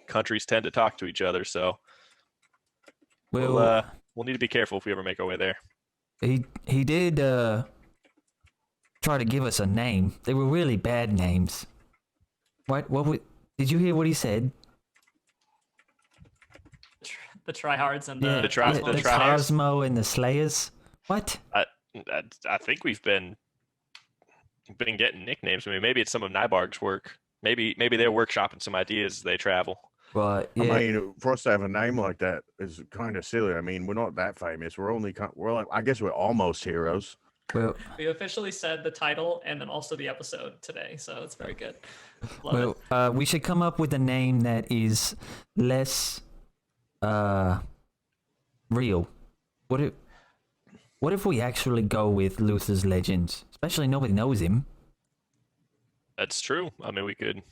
countries tend to talk to each other, so we'll need to be careful if we ever make our way there. he did try to give us a name. They were really bad names. Did you hear what he said? The tryhards and the the Kazmo and the Slayers. What? I think we've been getting nicknames. I mean, maybe it's some of Nybarg's work. Maybe they're workshopping some ideas as they travel. Well, yeah. I mean, for us to have a name like that is kind of silly. I mean, we're not that famous. We're like, I guess we're almost heroes. Well, we officially said the title and then also the episode today, so it's very good. Love it. We should come up with a name that is less real. What if we actually go with Luther's Legends? Especially nobody knows him. That's true. I mean, we could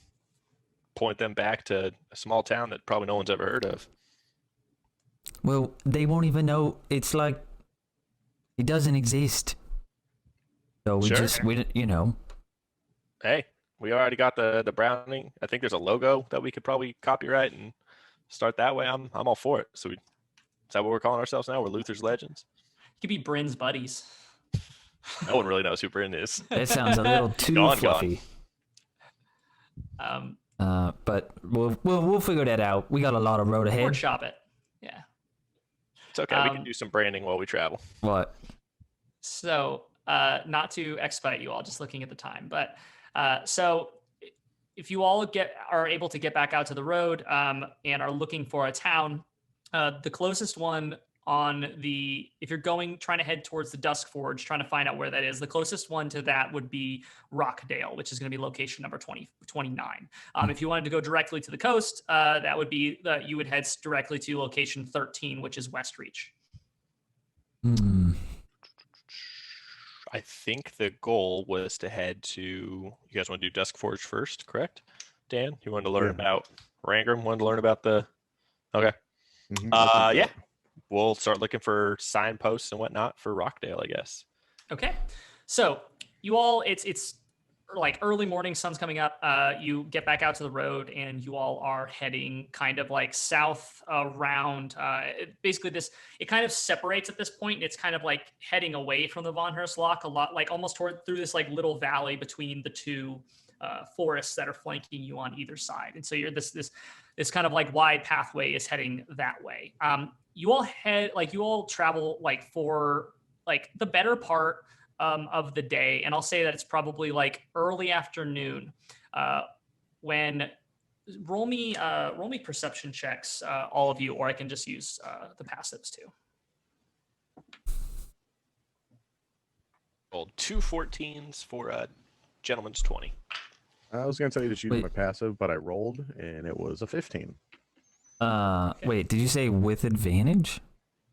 point them back to a small town that probably no one's ever heard of. Well, they won't even know. It's like he doesn't exist. So Hey, we already got the browning. I think there's a logo that we could probably copyright and start that way. I'm all for it. So is that what we're calling ourselves now? We're Luther's Legends. You could be Bryn's buddies. No one really knows who Bryn is. That sounds a little too fluffy. But we'll figure that out. We got a lot of road ahead. Workshop it. Yeah. It's okay. We can do some branding while we travel. What? So, not to expedite you all, just looking at the time, but so if you all are able to get back out to the road and are looking for a town, the closest one if you're trying to head towards the Dusk Forge, trying to find out where that is, the closest one to that would be Rockdale, which is going to be location number 29. If you wanted to go directly to the coast, that would be you would head directly to location 13, which is Westreach. I think the goal was to head to. You guys want to do Dusk Forge first, correct? Dan, you wanted to learn about Rangram. Wanted to learn about the. Okay. Mm-hmm. Yeah. We'll start looking for signposts and whatnot for Rockdale, I guess. Okay. So you all, it's like early morning, sun's coming up. You get back out to the road and you all are heading kind of like south around. Basically it kind of separates at this point. It's kind of like heading away from the Von Hurst Lock a lot, like almost through this like little valley between the two forests that are flanking you on either side. And so you're this kind of like wide pathway is heading that way. You all travel like for like the better part of the day, and I'll say that it's probably like early afternoon when roll me perception checks, all of you, or I can just use the passives too. Rolled 2 14s for a gentleman's 20. I was going to tell you to shoot my passive, but I rolled, and it was a 15. Okay. Wait, did you say with advantage?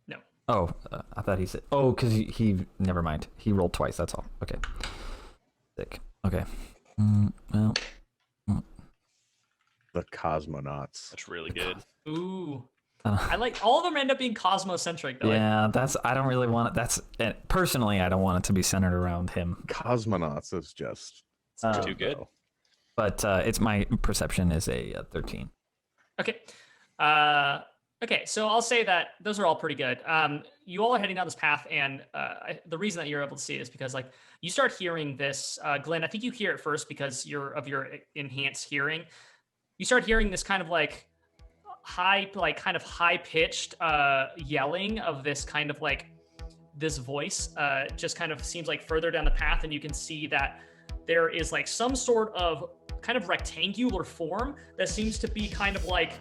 No. Oh, I thought he said... Oh, because he... Never mind. He rolled twice, that's all. Okay. Sick. Okay. Well... The Cosmonauts. That's really good. Ooh. I like... All of them end up being Cosmo-centric, though. Yeah, I don't really want it... That's... Personally, I don't want it to be centered around him. Cosmonauts is just... too good. But it's my perception is a 13. Okay. Okay, so I'll say that those are all pretty good. You all are heading down this path, and the reason that you're able to see it is because, like, you start hearing this, Glenn. I think you hear it first because your enhanced hearing. You start hearing this kind of like high pitched yelling of this kind of like this voice. Just kind of seems like further down the path, and you can see that there is like some sort of kind of rectangular form that seems to be kind of like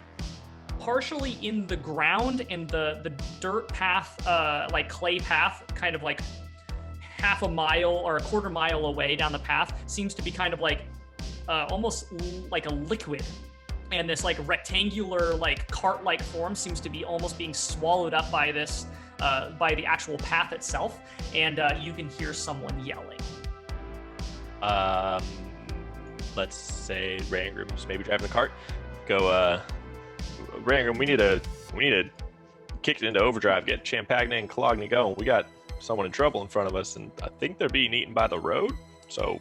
partially in the ground, and the dirt path, like clay path, kind of like half a mile or a quarter mile away down the path, seems to be kind of like almost like a liquid. And this like rectangular, like cart-like form seems to be almost being swallowed up by this, by the actual path itself. And you can hear someone yelling. Let's say Rangrim's maybe driving the cart. Go, Rangrim, we need to kick it into overdrive, get Champagne and Cologne going. We got someone in trouble in front of us, and I think they're being eaten by the road. So,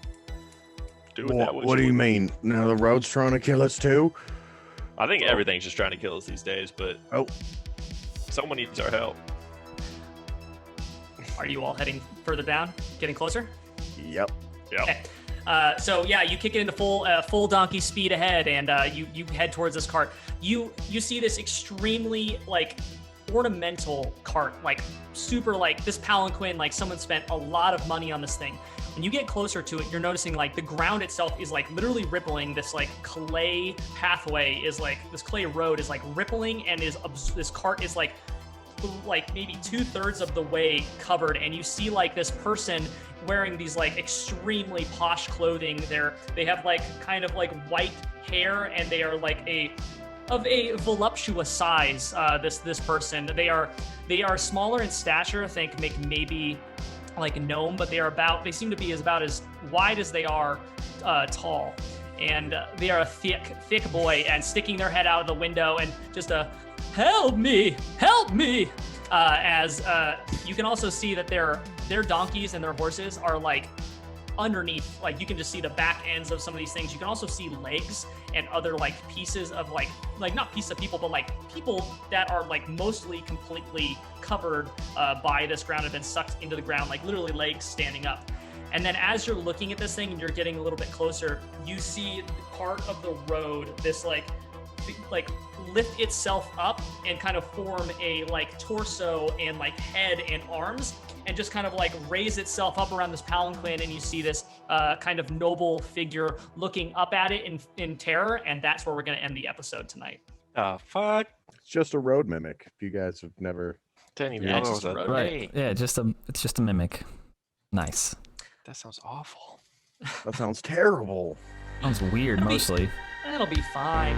do with that what do you mean? Now the road's trying to kill us too? I think everything's just trying to kill us these days, but someone needs our help. Are you all heading further down, getting closer? Yep. Okay. So yeah, you kick it into full donkey speed ahead, and you head towards this cart. You see this extremely like ornamental cart, like super like this palanquin, like someone spent a lot of money on this thing. When you get closer to it, you're noticing like the ground itself is like literally rippling. This like clay pathway is like this clay road is like rippling, and this cart is like maybe 2/3 of the way covered, and you see like this person wearing these like extremely posh clothing. They have like kind of like white hair, and they are like of a voluptuous size. This person, they are smaller in stature. I think maybe like a gnome, but they seem to be about as wide as they are tall, and they are a thick boy, and sticking their head out of the window and just help me, as you can also see that their donkeys and their horses are like underneath, like you can just see the back ends of some of these things. You can also see legs and other like pieces of like not pieces of people, but like people that are like mostly completely covered by this ground, have been sucked into the ground, like literally legs standing up. And then as you're looking at this thing and you're getting a little bit closer, you see part of the road, this like lift itself up and kind of form a like torso and like head and arms, and just kind of like raise itself up around this palanquin, and you see this kind of noble figure looking up at it in terror, and that's where we're going to end the episode tonight. Oh, fuck. It's just a road mimic. If you guys have never... Didn't even Yeah, know it's it just was a road Right. Yeah, it's just a mimic. Nice. That sounds awful. That sounds terrible. Sounds weird, mostly. That'll be fine.